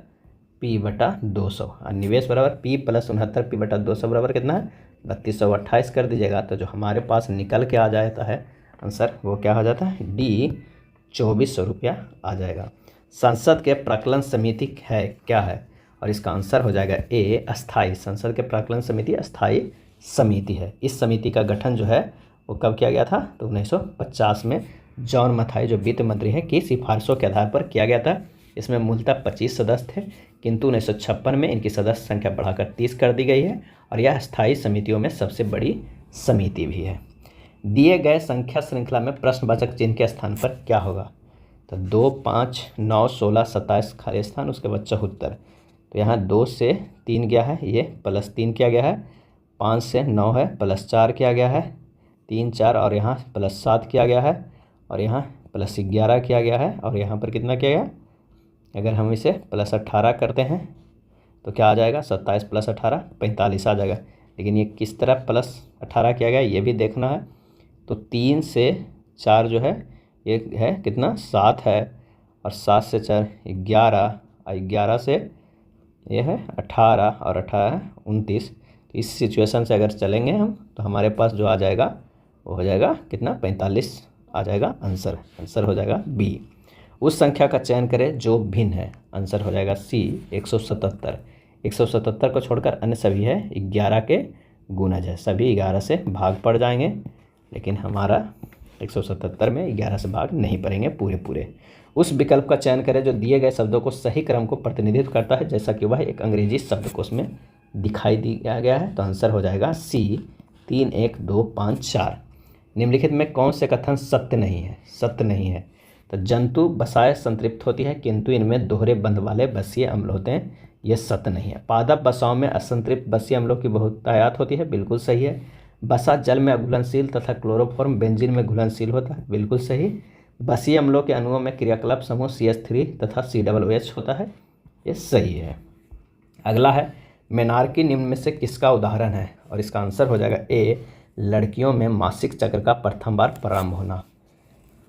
P/200। और निवेश बराबर P प्लस 69 P/200 बराबर कितना है, 3228 कर दीजिएगा। तो जो हमारे पास निकल के आ जाता है आंसर, वो क्या हो जाता है, डी 2400 रुपया आ जाएगा। संसद के प्राक्कलन समिति है क्या है? और इसका आंसर हो जाएगा ए अस्थाई। संसद के प्राक्कलन समिति अस्थाई समिति है। इस समिति का गठन जो है वो कब किया गया था? तो 1950 में जॉन मथाई जो वित्त मंत्री हैं की सिफारिशों के आधार पर किया गया था। इसमें मूलतः 25 सदस्य थे, किंतु 1956 में इनकी सदस्य संख्या बढ़ाकर 30 कर दी गई है, और यह स्थायी समितियों में सबसे बड़ी समिति भी है। दिए गए संख्या श्रृंखला में प्रश्नवाचक चिन्ह के स्थान पर क्या होगा? तो 2, 5, 9, 16, 27 खाली स्थान, उसके बाद 74। तो यहाँ 2 से 3 गया है, ये +3 किया गया है, 5 से 9 है, +4 किया गया है, 3, 4 और यहाँ +7 किया गया है, और यहाँ +11 किया गया है, और यहाँ पर कितना किया गया? अगर हम इसे +18 करते हैं तो क्या आ जाएगा, 27 + 18 45 आ जाएगा। लेकिन ये किस तरह +18 किया गया ये भी देखना है। तो 3 से 4 जो है ये है कितना, 7 है, और 7 से 4 11, और 11 से ये है 18, और 18 29। तो इस सिचुएशन से अगर चलेंगे हम तो हमारे पास जो आ जाएगा वो हो जाएगा कितना, 45 आ जाएगा आंसर। आंसर हो जाएगा बी। उस संख्या का चयन करें जो भिन्न है। आंसर हो जाएगा सी 177। 177 को छोड़कर अन्य सभी है 11 के गुणज है, सभी 11 से भाग पड़ जाएंगे, लेकिन हमारा 177 में 11 से भाग नहीं पड़ेंगे पूरे। उस विकल्प का चयन करें जो दिए गए शब्दों को सही क्रम को प्रतिनिधित्व करता है, जैसा कि वह एक अंग्रेजी शब्दकोश में दिखाई दिया गया है। तो आंसर हो जाएगा सी 3, 1, 2, 5, 4। निम्नलिखित में कौन से कथन सत्य नहीं है? सत्य नहीं है। तो जंतु बसाएं संतृप्त होती है, किंतु इनमें दोहरे बंध वाले बसीय अम्ल होते हैं, यह सत्य नहीं है। पादप बसाओं में असंतृप्त बसीय अम्लों की बहुतायत होती है, बिल्कुल सही है। बसा जल में अघुलनशील तथा क्लोरोफॉर्म बेंजीन में घुलनशील होता है, बिल्कुल सही। बसीय अम्लों के अणुओं में क्रियाकलाप समूह CH3 तथा COOH होता है, ये सही है। अगला है, मेनार्की निम्न में से किसका उदाहरण है? और इसका आंसर हो जाएगा ए लड़कियों में मासिक चक्र का प्रथम बार प्रारंभ होना।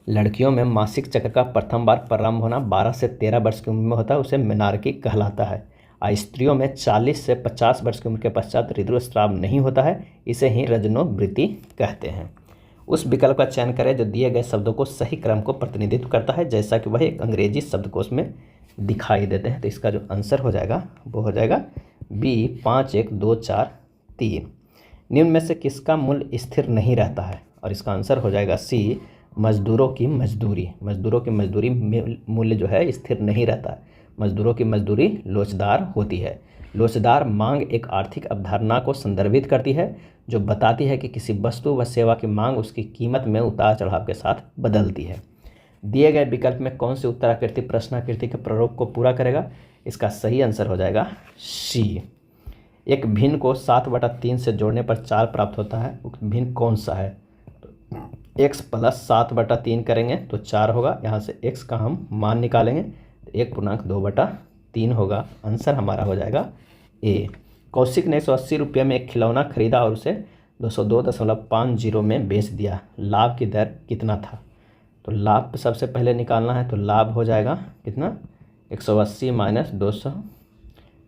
लड़कियों में मासिक चक्र का प्रथम बार प्रारंभ होना 12 से 13 वर्ष की उम्र में होता है, उसे मेनार्की कहलाता है। स्त्रियों में 40 से 50 वर्ष की उम्र के पश्चात ऋतुस्राव नहीं होता है, इसे ही रजनोवृत्ति कहते हैं। उस विकल्प का चयन करें जो दिए गए शब्दों को सही क्रम को प्रतिनिधित्व करता है, जैसा कि वह एक अंग्रेजी शब्दकोश में दिखाई देते हैं। तो इसका जो आंसर हो जाएगा वो हो जाएगा बी 5, 1, 2, 4, 3। निम्न में से किसका मूल्य स्थिर नहीं रहता है? और इसका आंसर हो जाएगा सी मजदूरों की मजदूरी। मजदूरों की मजदूरी मूल्य जो है स्थिर नहीं रहता है। मजदूरों की मजदूरी लोचदार होती है। लोचदार मांग एक आर्थिक अवधारणा को संदर्भित करती है जो बताती है कि किसी वस्तु व सेवा की मांग उसकी कीमत में उतार चढ़ाव के साथ बदलती है। दिए गए विकल्प में कौन सी उत्तराकृति प्रश्नाकृति के प्रारूप को पूरा करेगा? इसका सही आंसर हो जाएगा सी। एक भिन्न को 7/3 से जोड़ने पर 4 प्राप्त होता है, भिन्न कौन सा है? तो x + 7/3 करेंगे तो 4 होगा। यहाँ से x का हम मान निकालेंगे तो 1/2/3 होगा। आंसर हमारा हो जाएगा ए। कौशिक ने 180 रुपये में एक खिलौना खरीदा और उसे 202.50 में बेच दिया। लाभ की दर कितना था? तो लाभ सबसे पहले निकालना है, तो लाभ हो जाएगा कितना, 180 - 200,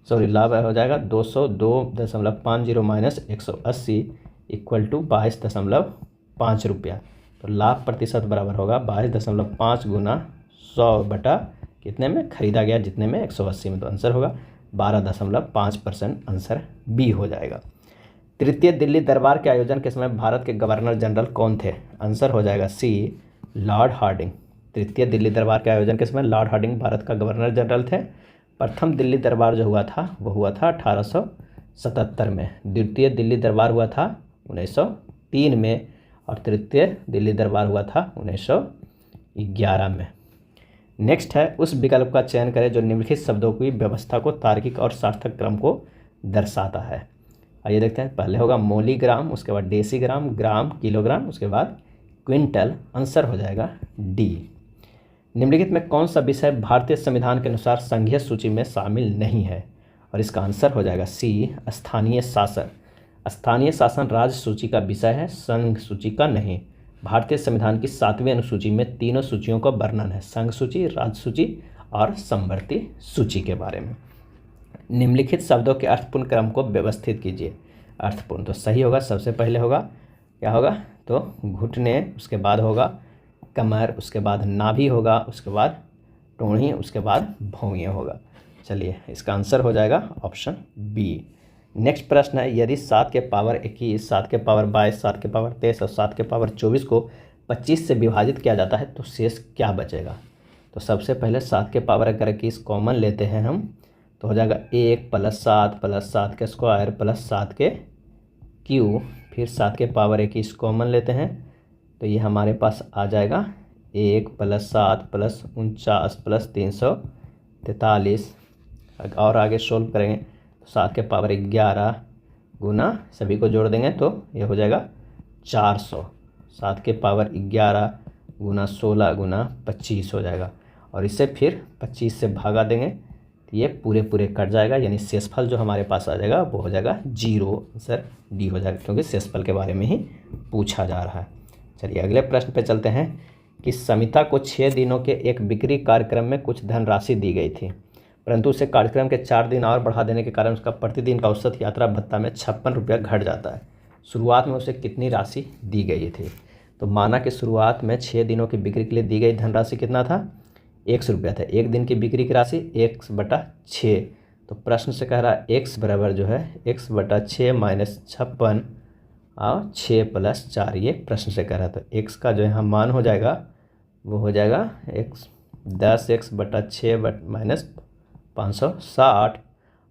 सॉरी लाभ हो जाएगा 202.50 माइनस 180 इक्वल टू 22.5 रुपया। तो लाभ प्रतिशत बराबर होगा 22.5 गुना 100 बटा कितने में खरीदा गया, जितने में 180 में। तो आंसर होगा 12.5%। आंसर बी हो जाएगा। तृतीय दिल्ली दरबार के आयोजन के समय भारत के गवर्नर जनरल कौन थे? आंसर हो जाएगा सी लॉर्ड हार्डिंग। तृतीय दिल्ली दरबार के आयोजन के समय लॉर्ड हार्डिंग भारत का गवर्नर जनरल थे। प्रथम दिल्ली दरबार जो हुआ था वो हुआ था 1877 में। द्वितीय दिल्ली दरबार हुआ था 1903 में और तृतीय दिल्ली दरबार हुआ था 1911 में। नेक्स्ट है उस विकल्प का चयन करें जो निम्नलिखित शब्दों की व्यवस्था को तार्किक और सार्थक क्रम को दर्शाता है। आइए देखते हैं। पहले होगा मोलीग्राम, उसके बाद डेसीग्राम, ग्राम, किलोग्राम, उसके बाद क्विंटल। आंसर हो जाएगा डी। निम्नलिखित में कौन सा विषय भारतीय संविधान के अनुसार संघीय सूची में शामिल नहीं है? और इसका आंसर हो जाएगा सी स्थानीय शासन। स्थानीय शासन राज्य सूची का विषय है, संघ सूची का नहीं। भारतीय संविधान की 7वीं अनुसूची में तीनों सूचियों का वर्णन है, संघ सूची, राज्य सूची और समवर्ती सूची के बारे में। निम्नलिखित शब्दों के अर्थपूर्ण क्रम को व्यवस्थित कीजिए। अर्थपूर्ण तो सही होगा, सबसे पहले होगा क्या होगा तो घुटने, उसके बाद होगा कमर, उसके बाद नाभि होगा, उसके बाद टोड़ी, उसके बाद भौंगिया होगा। चलिए इसका आंसर हो जाएगा ऑप्शन बी। नेक्स्ट प्रश्न है यदि 7 के पावर 21, 7 के पावर 22, 7 के पावर 23 और 7 के पावर 24 को 25 से विभाजित किया जाता है तो शेष क्या बचेगा? तो सबसे पहले 7 के पावर अगर 21 कॉमन लेते हैं हम तो हो जाएगा 1 + 7 के स्क्वायर प्लस 7 के क्यूब, फिर 7 के पावर 21 कॉमन लेते हैं तो ये हमारे पास आ जाएगा 1 + 7 + 49 + 343। और आगे सोल्व करेंगे तो 7 के पावर 11 गुना सभी को जोड़ देंगे तो ये हो जाएगा 400। 7 के पावर 11 गुना 16 गुना 25 हो जाएगा और इससे फिर 25 से भागा देंगे तो ये पूरे पूरे कट जाएगा, यानी शेषफल जो हमारे पास आ जाएगा वो हो जाएगा 0। आंसर डी हो जाएगा क्योंकि शेषफल के बारे में ही पूछा जा रहा है। चलिए अगले प्रश्न पे चलते हैं कि समिता को 6 दिनों के एक बिक्री कार्यक्रम में कुछ धनराशि दी गई थी, परंतु उसे कार्यक्रम के 4 दिन और बढ़ा देने के कारण उसका प्रतिदिन का औसत यात्रा भत्ता में 56 रुपया घट जाता है। शुरुआत में उसे कितनी राशि दी गई थी? तो माना कि शुरुआत में 6 दिनों की बिक्री के लिए दी गई धनराशि कितना था? 100 रुपया था। एक दिन की बिक्री की राशि 1/6। तो प्रश्न से कह रहा है x बराबर जो है 1/6 माइनस 56 और 6 + 4, ये प्रश्न से कह रहा है। तो x का जो यहाँ मान हो जाएगा वो हो जाएगा 10x/6 माइनस 560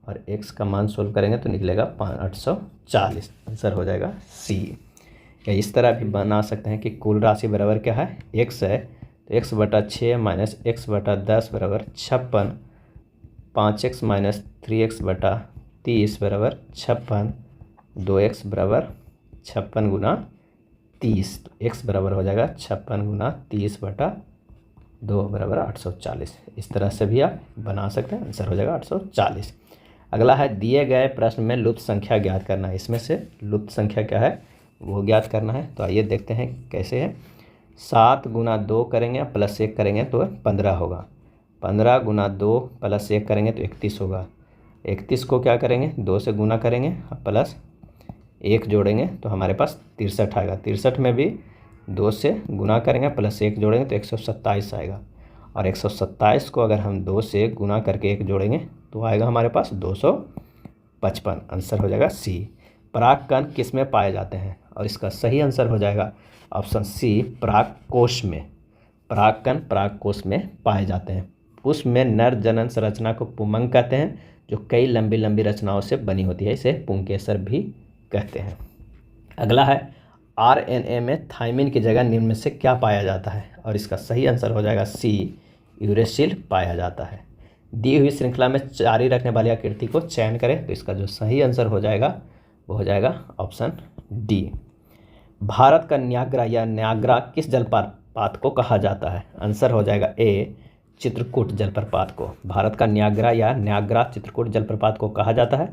और x का मान सोल्व करेंगे तो निकलेगा 840। आंसर हो जाएगा सी। या इस तरह भी बना सकते हैं कि कुल राशि बराबर क्या है x है तो x/6 माइनस x/10 बराबर 56, 5x माइनस 3x/30 बराबर 56, 2x बराबर 56 गुना 30। तो x बराबर हो जाएगा 56 गुना 30/2 बराबर 840। इस तरह से भी आप बना सकते हैं, आंसर हो जाएगा 840। अगला है दिए गए प्रश्न में लुप्त संख्या ज्ञात करना है। इसमें से लुप्त संख्या क्या है वो ज्ञात करना है। तो आइए देखते हैं कैसे है। 7 गुना 2 करेंगे प्लस 1 करेंगे तो 15 होगा। 15 गुना 2 प्लस 1 करेंगे तो 31 होगा। 31 को क्या करेंगे 2 से गुना करेंगे प्लस 1 जोड़ेंगे तो हमारे पास 63 आएगा। 63 में भी 2 से गुना करेंगे प्लस 1 जोड़ेंगे तो 127 आएगा। और 127 को अगर हम 2 से गुना करके 1 जोड़ेंगे तो आएगा हमारे पास 255। आंसर हो जाएगा सी। पराग कण किस में पाए जाते हैं? और इसका सही आंसर हो जाएगा ऑप्शन सी पराग कोश में। पराग कण पराग कोश में पाए जाते हैं। पुष्प में नर जनन संरचना को पुंमंग कहते हैं जो कई लंबी लंबी रचनाओं से बनी होती है, इसे पुंकेसर भी कहते हैं। अगला है आरएनए में थाइमिन की जगह निम्न में से क्या पाया जाता है? और इसका सही आंसर हो जाएगा सी यूरेसिल पाया जाता है। दी हुई श्रृंखला में जारी रखने वाली आकृति को चयन करें तो इसका जो सही आंसर हो जाएगा वो हो जाएगा ऑप्शन डी। भारत का न्याग्रा या न्याग्रा किस जलप्रपात को कहा जाता है? आंसर हो जाएगा ए चित्रकूट जलप्रपात को। भारत का न्याग्रा या न्याग्रा चित्रकूट जलप्रपात को कहा जाता है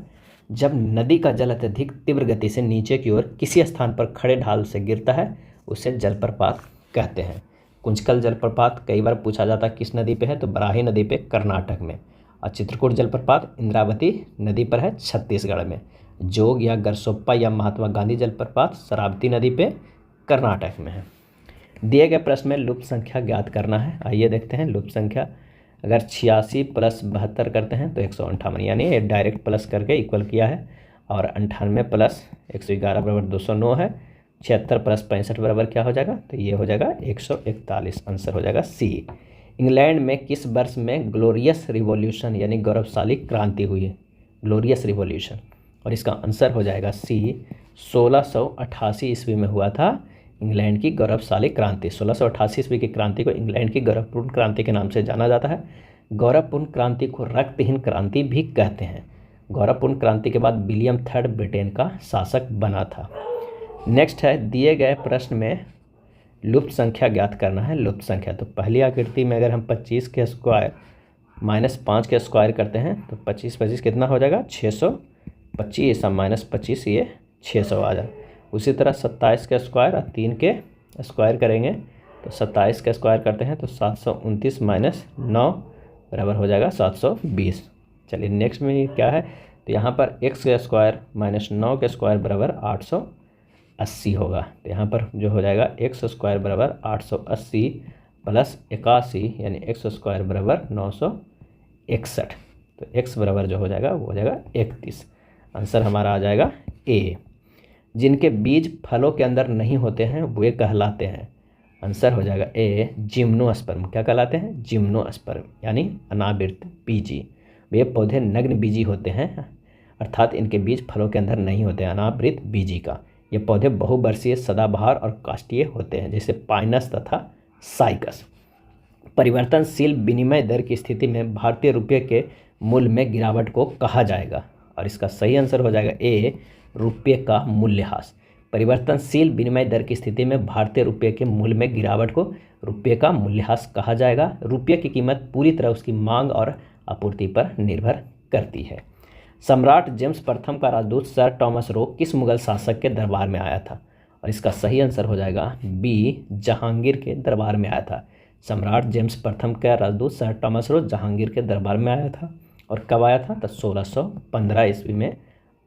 जब नदी का जल अत्यधिक तीव्र गति से नीचे की ओर किसी स्थान पर खड़े ढाल से गिरता है उसे जलप्रपात कहते हैं। कुंचकल जलप्रपात कई बार पूछा जाता है किस नदी पे है तो बराही नदी पे कर्नाटक में। और चित्रकूट जलप्रपात इंद्रावती नदी पर है छत्तीसगढ़ में। जोग या गरसोप्पा या महात्मा गांधी जलप्रपात शरावती नदी पे कर्नाटक में है। दिए गए प्रश्न में लुप्त संख्या ज्ञात करना है। आइए देखते हैं लुप्त संख्या। अगर 86 + 72 करते हैं तो 158, यानी ये डायरेक्ट प्लस करके इक्वल किया है। और 98 + 111 = 209 है। 76 + 65 बराबर क्या हो जाएगा, तो ये हो जाएगा 141। आंसर हो जाएगा सी। इंग्लैंड में किस वर्ष में ग्लोरियस रिवॉल्यूशन यानी गौरवशाली क्रांति हुई है, ग्लोरियस रिवॉल्यूशन, और इसका आंसर हो जाएगा सी। 1688 ईस्वी में हुआ था इंग्लैंड की गौरवशाली क्रांति। 1688 ईस्वी की क्रांति को इंग्लैंड की गौरवपूर्ण क्रांति के नाम से जाना जाता है। गौरवपूर्ण क्रांति को रक्तहीन क्रांति भी कहते हैं। गौरवपूर्ण क्रांति के बाद विलियम III ब्रिटेन का शासक बना था। नेक्स्ट है, दिए गए प्रश्न में लुप्त संख्या ज्ञात करना है। लुप्त संख्या, तो पहली आकृति में अगर हम 25 के स्क्वायर -5 के स्क्वायर करते हैं तो 25 कितना हो जाएगा, 625 और -25 ये 600 आ जाए। उसी तरह 27 के स्क्वायर और 3 के स्क्वायर करेंगे तो 27 के स्क्वायर करते हैं तो 729 - 9 बराबर हो जाएगा 720। चलिए नेक्स्ट में क्या है, तो यहाँ पर x के स्क्वायर -9 के स्क्वायर बराबर 880 होगा। तो यहाँ पर जो हो जाएगा x स्क्वायर बराबर 880 + 81 यानी x स्क्वायर बराबर 961। तो x बराबर जो हो जाएगा वो हो जाएगा 31। आंसर हमारा आ जाएगा ए। जिनके बीज फलों के अंदर नहीं होते हैं वे कहलाते हैं, आंसर हो जाएगा ए, जिम्नोस्पर्म। क्या कहलाते हैं, जिम्नोस्पर्म, यानी अनावृत बीजी। वे पौधे नग्न बीजी होते हैं, अर्थात इनके बीज फलों के अंदर नहीं होते हैं, अनावृत बीजी का। ये पौधे बहुवर्षीय, सदाबहार और काष्ठीय होते हैं, जैसे पाइनस तथा साइकस। परिवर्तनशील विनिमय दर की स्थिति में भारतीय रुपये के मूल्य में गिरावट को कहा जाएगा, और इसका सही आंसर हो जाएगा ए, रुपये का मूल्यह्रास। परिवर्तनशील विनिमय दर की स्थिति में भारतीय रुपये के मूल्य में गिरावट को रुपये का मूल्यह्रास कहा जाएगा। रुपये की कीमत पूरी तरह उसकी मांग और आपूर्ति पर निर्भर करती है। सम्राट जेम्स प्रथम का राजदूत सर टॉमस रो किस मुगल शासक के दरबार में आया था, और इसका सही आंसर हो जाएगा बी, जहांगीर के दरबार में आया था। सम्राट जेम्स प्रथम का राजदूत सर टॉमस रो जहांगीर के दरबार में आया था। और कब आया था, तो 1615 ईस्वी में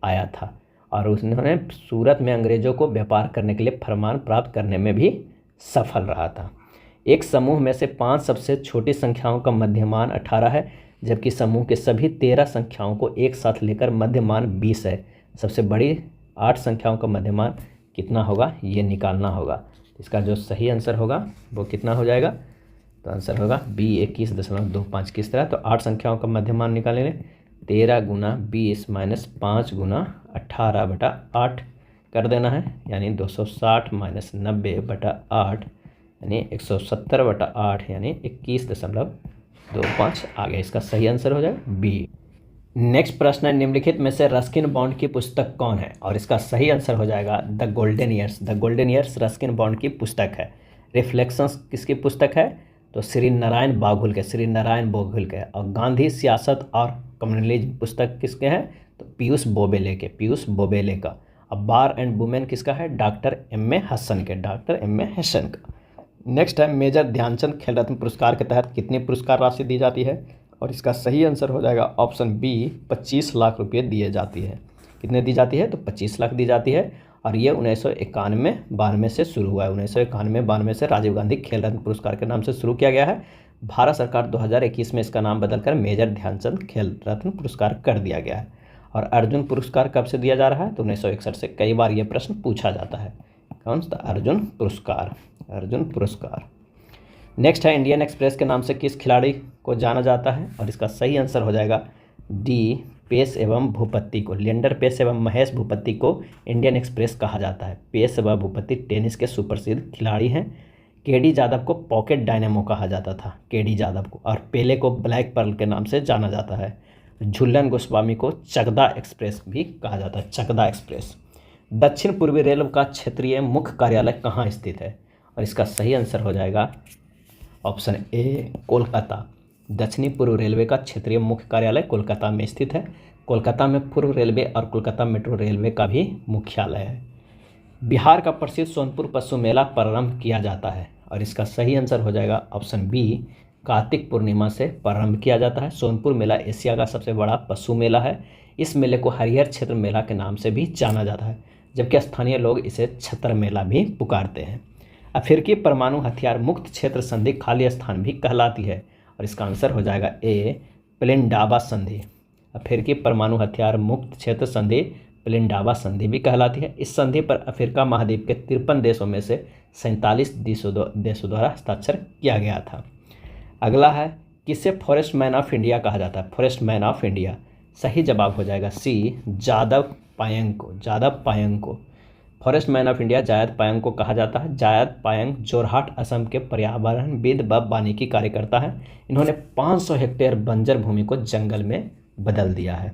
आया था। और उन्होंने सूरत में अंग्रेज़ों को व्यापार करने के लिए फरमान प्राप्त करने में भी सफल रहा था। एक समूह में से 5 सबसे छोटी संख्याओं का मध्यमान 18 है, जबकि समूह के सभी 13 संख्याओं को एक साथ लेकर मध्यमान 20 है। सबसे बड़ी 8 संख्याओं का मध्यमान कितना होगा, ये निकालना होगा। इसका जो सही आंसर होगा वो कितना हो जाएगा, तो आंसर होगा बी, 21.25। किस तरह, तो 8 संख्याओं का मध्यमान निकालेंगे, 13 × 20 - 5 × 18/8 कर देना है, यानी 260 - 90/8 यानी 170/8 यानी 21.25 आ गया। इसका सही आंसर हो जाएगा बी। नेक्स्ट प्रश्न है, निम्नलिखित में से रस्किन बॉन्ड की पुस्तक कौन है, और इसका सही आंसर हो जाएगा the golden years. The golden years Ruskin bond की पुस्तक है। रिफ्लेक्शंस किसकी पुस्तक है, तो श्री नारायण बाघुल के। और गांधी, सियासत और कम्युनलिज्म पुस्तक किसके हैं, तो पीयूष बोबेले का। अब बार एंड वुमेन किसका है, डॉक्टर एम ए हसन का। नेक्स्ट है, मेजर ध्यानचंद खेल रत्न पुरस्कार के तहत कितनी पुरस्कार राशि दी जाती है, और इसका सही आंसर हो जाएगा ऑप्शन बी, 25 लाख रुपये दिए जाती है। कितने दी जाती है, तो 25 लाख दी जाती है। और ये 1991-92 से शुरू हुआ है। 1991-92 से राजीव गांधी खेल रत्न पुरस्कार के नाम से शुरू किया गया है। भारत सरकार 2021 में इसका नाम बदलकर मेजर ध्यानचंद खेल रत्न पुरस्कार कर दिया गया है। और अर्जुन पुरस्कार कब से दिया जा रहा है, तो 1961 से। कई बार ये प्रश्न पूछा जाता है, कौन सा, अर्जुन पुरस्कार। नेक्स्ट है, इंडियन एक्सप्रेस के नाम से किस खिलाड़ी को जाना जाता है, और इसका सही आंसर हो जाएगा डी, पेस एवं भूपति को। लिएंडर पेस एवं महेश भूपति को इंडियन एक्सप्रेस कहा जाता है। पेस एवं भूपति टेनिस के सुप्रसिद्ध खिलाड़ी हैं। केडी जादव को पॉकेट डायनेमो कहा जाता था, और पेले को ब्लैक पर्ल के नाम से जाना जाता है। झुल्लन गोस्वामी को चकदा एक्सप्रेस भी कहा जाता है, चकदा एक्सप्रेस। दक्षिण पूर्वी रेलवे का क्षेत्रीय मुख्य कार्यालय कहाँ स्थित है, और इसका सही आंसर हो जाएगा ऑप्शन ए, कोलकाता। दक्षिणी पूर्व रेलवे का क्षेत्रीय मुख्य कार्यालय कोलकाता में स्थित है। कोलकाता में पूर्व रेलवे और कोलकाता मेट्रो रेलवे का भी मुख्यालय है। बिहार का प्रसिद्ध सोनपुर पशु मेला प्रारंभ किया जाता है, और इसका सही आंसर हो जाएगा ऑप्शन बी, कार्तिक पूर्णिमा से प्रारंभ किया जाता है। सोनपुर मेला एशिया का सबसे बड़ा पशु मेला है। इस मेले को हरिहर क्षेत्र मेला के नाम से भी जाना जाता है, जबकि स्थानीय लोग इसे छतर मेला भी पुकारते हैं। अफ्रीकी परमाणु हथियार मुक्त क्षेत्र संधि खाली स्थान भी कहलाती है, और इसका आंसर हो जाएगा ए प्लिंडाबा संधि। अफ्रीकी परमाणु हथियार मुक्त क्षेत्र संधि प्लिंडाबा संधि भी कहलाती है। इस संधि पर अफ्रीका महाद्वीप के 53 देशों में से 47 देशों द्वारा हस्ताक्षर किया गया था। अगला है, किसे फॉरेस्ट मैन ऑफ इंडिया कहा जाता है? फॉरेस्ट मैन ऑफ इंडिया, सही जवाब हो जाएगा सी जादव पायंग को। जादव पायंग को फॉरेस्ट मैन ऑफ इंडिया जायद पायंग को कहा जाता है। जायद पायंग जोरहाट असम के पर्यावरणविद व वानिकी कार्यकर्ता हैं। इन्होंने 500 हेक्टेयर बंजर भूमि को जंगल में बदल दिया है।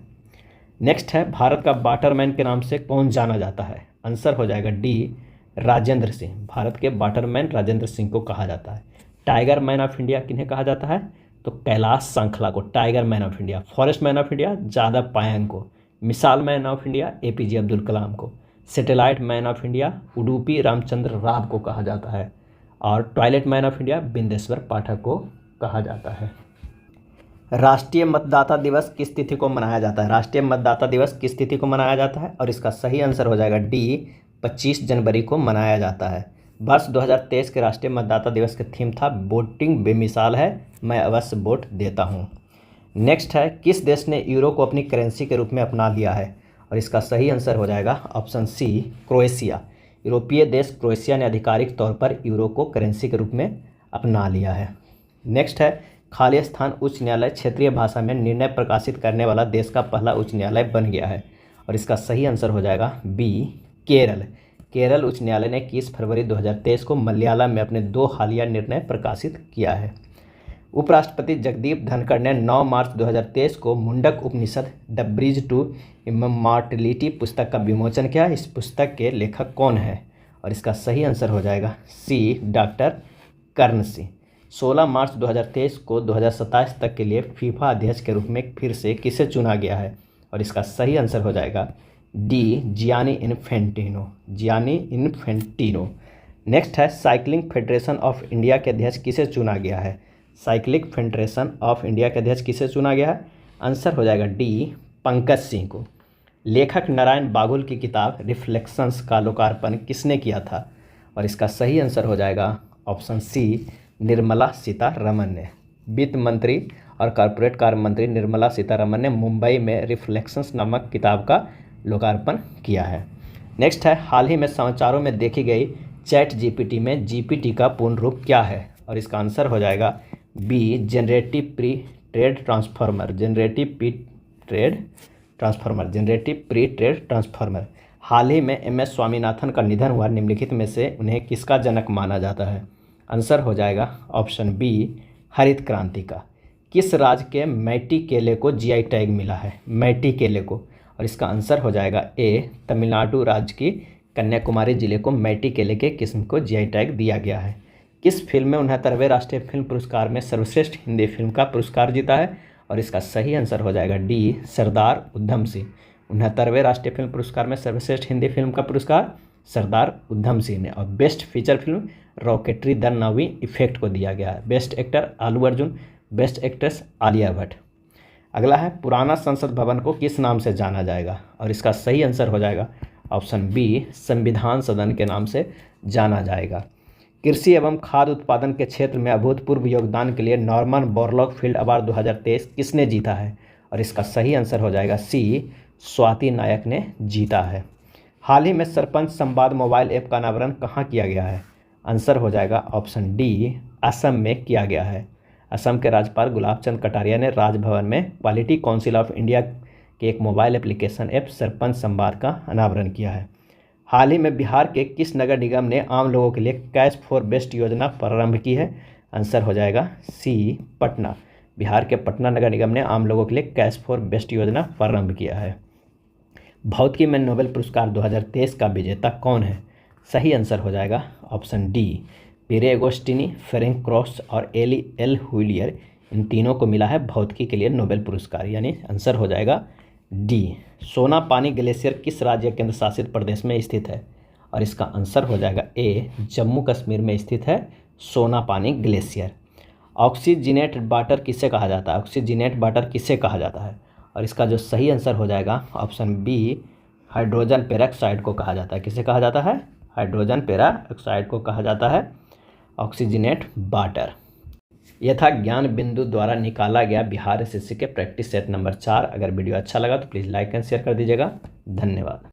नेक्स्ट है, भारत का वाटरमैन के नाम से कौन जाना जाता है? आंसर हो जाएगा डी राजेंद्र सिंह। भारत के वाटरमैन राजेंद्र सिंह को कहा जाता है। टाइगर मैन ऑफ इंडिया किन्हें कहा जाता है? तो कैलाश सांखला को tiger man of India. Forest man of India Jadav Payeng को। Missile man of India APJ Abdul Kalam को। Satellite man of India Udupi Ramachandra Rao को कहा जाता है। और toilet man of India Bindeshwar Pathak को कहा जाता है। राष्ट्रीय मतदाता दिवस किस तिथि को मनाया जाता है? राष्ट्रीय मतदाता दिवस किस तिथि को मनाया जाता है? और इसका सही आंसर हो जाएगा डी 25 जनवरी को मनाया जाता है। वर्ष 2023 के राष्ट्रीय मतदाता दिवस का थीम था वोटिंग बेमिसाल है, मैं अवश्य वोट देता हूँ। नेक्स्ट है, किस देश ने यूरो को अपनी करेंसी के रूप में अपना लिया है? और इसका सही आंसर हो जाएगा ऑप्शन सी क्रोएशिया। यूरोपीय देश क्रोएशिया ने आधिकारिक तौर पर यूरो को करेंसी के रूप में अपना लिया है। नेक्स्ट है, खालिस्तान उच्च न्यायालय क्षेत्रीय भाषा में निर्णय प्रकाशित करने वाला देश का पहला उच्च न्यायालय बन गया है। और इसका सही आंसर हो जाएगा बी केरल। केरल उच्च न्यायालय ने 21 फरवरी 2023 को मलयालम में अपने 2 हालिया निर्णय प्रकाशित किया है। उपराष्ट्रपति जगदीप धनखड़ ने 9 मार्च 2023 को मुंडक उपनिषद द ब्रिज टू इमॉर्टैलिटी पुस्तक का विमोचन किया। इस पुस्तक के लेखक कौन है? और इसका सही आंसर हो जाएगा सी डॉक्टर कर्ण सिंह। 16 मार्च 2023 को 2027 तक के लिए फीफा अध्यक्ष के रूप में फिर से किसे चुना गया है? और इसका सही आंसर हो जाएगा D Gianni Infantino. Gianni Infantino. Next है, साइकिलिंग फेडरेशन ऑफ इंडिया के अध्यक्ष किसे चुना गया है? साइक्लिंग फेडरेशन ऑफ इंडिया के अध्यक्ष किसे चुना गया है? आंसर हो जाएगा डी पंकज सिंह को। लेखक नारायण बाघुल की किताब रिफ्लेक्शंस का लोकार्पण किसने किया था? और इसका सही आंसर हो जाएगा ऑप्शन सी निर्मला सीतारमण ने। वित्त मंत्री और कॉर्पोरेट कार्य मंत्री निर्मला सीतारमण ने मुंबई में रिफ्लेक्शंस नामक किताब का लोकार्पण किया है। नेक्स्ट है, हाल ही में समाचारों में देखी गई चैट जीपीटी में जीपीटी का पूर्ण रूप क्या है? और इसका आंसर हो जाएगा B generative pre trained transformer. Generative pre trained transformer. हाल ही में एम एस स्वामीनाथन का निधन हुआ। निम्नलिखित में से उन्हें किसका जनक माना जाता है? आंसर हो जाएगा ऑप्शन बी हरित क्रांति का। किस राज्य के मैटी केले को जीआई टैग मिला है? मैटी केले को। और इसका आंसर हो जाएगा ए तमिलनाडु राज्य की कन्याकुमारी जिले को मैटी केले के किस्म को जीआई टैग दिया गया है। किस फिल्म में 69वें राष्ट्रीय फिल्म पुरस्कार में सर्वश्रेष्ठ हिंदी फिल्म का पुरस्कार जीता है? और इसका सही आंसर हो जाएगा डी सरदार उधम सिंह। 69वें राष्ट्रीय फिल्म पुरस्कार में सर्वश्रेष्ठ हिंदी फिल्म का पुरस्कार सरदार उधम सिंह ने। और best feature film rocketry the Navi effect को दिया गया है। बेस्ट एक्टर आलू अर्जुन, बेस्ट एक्ट्रेस आलिया भट्ट। अगला है, पुराना संसद भवन को किस नाम से जाना जाएगा? और इसका सही आंसर हो जाएगा ऑप्शन बी संविधान सदन के नाम से जाना जाएगा। कृषि एवं खाद्य उत्पादन के क्षेत्र में अभूतपूर्व योगदान के लिए नॉर्मन बोरलॉग फील्ड अवार्ड 2023 किसने जीता है? और इसका सही आंसर हो जाएगा सी स्वाति नायक ने जीता है। हाल ही में सरपंच संवाद मोबाइल ऐप का अनावरण कहाँ किया गया है? आंसर हो जाएगा ऑप्शन डी असम में किया गया है। असम के राज्यपाल गुलाब चंद कटारिया ने राजभवन में क्वालिटी काउंसिल ऑफ इंडिया के एक मोबाइल एप्लीकेशन ऐप सरपंच संवाद का अनावरण किया है। हाल ही में बिहार के किस नगर निगम ने आम लोगों के लिए कैश फॉर बेस्ट योजना प्रारंभ की है? आंसर हो जाएगा सी पटना। बिहार के पटना नगर निगम ने आम लोगों के लिए कैश फॉर बेस्ट योजना प्रारंभ किया है। भौतिकी में नोबेल पुरस्कार 2023 का विजेता कौन है? सही आंसर हो जाएगा option D Pierre Agostini, Ferenc Krausz और एल हुइलियर। इन तीनों को मिला है भौतिकी के लिए नोबेल पुरस्कार, यानी आंसर हो जाएगा डी। सोना पानी ग्लेशियर किस राज्य केंद्र शासित प्रदेश में स्थित है? और इसका आंसर हो जाएगा ए जम्मू कश्मीर में स्थित है सोना पानी ग्लेशियर। ऑक्सीजनेट वाटर किसे कहा जाता है? ऑक्सीजनेट वाटर किसे कहा जाता है? और इसका जो सही आंसर हो जाएगा ऑप्शन बी, हाइड्रोजन पेरोक्साइड को कहा जाता है। किसे कहा जाता है? हाइड्रोजन पेरोक्साइड को कहा जाता है ऑक्सीजनेट वाटर। यह था ज्ञान बिंदु द्वारा निकाला गया बिहार एसएससी के प्रैक्टिस सेट नंबर 4। अगर वीडियो अच्छा लगा तो प्लीज़ लाइक एंड शेयर कर दीजिएगा। धन्यवाद।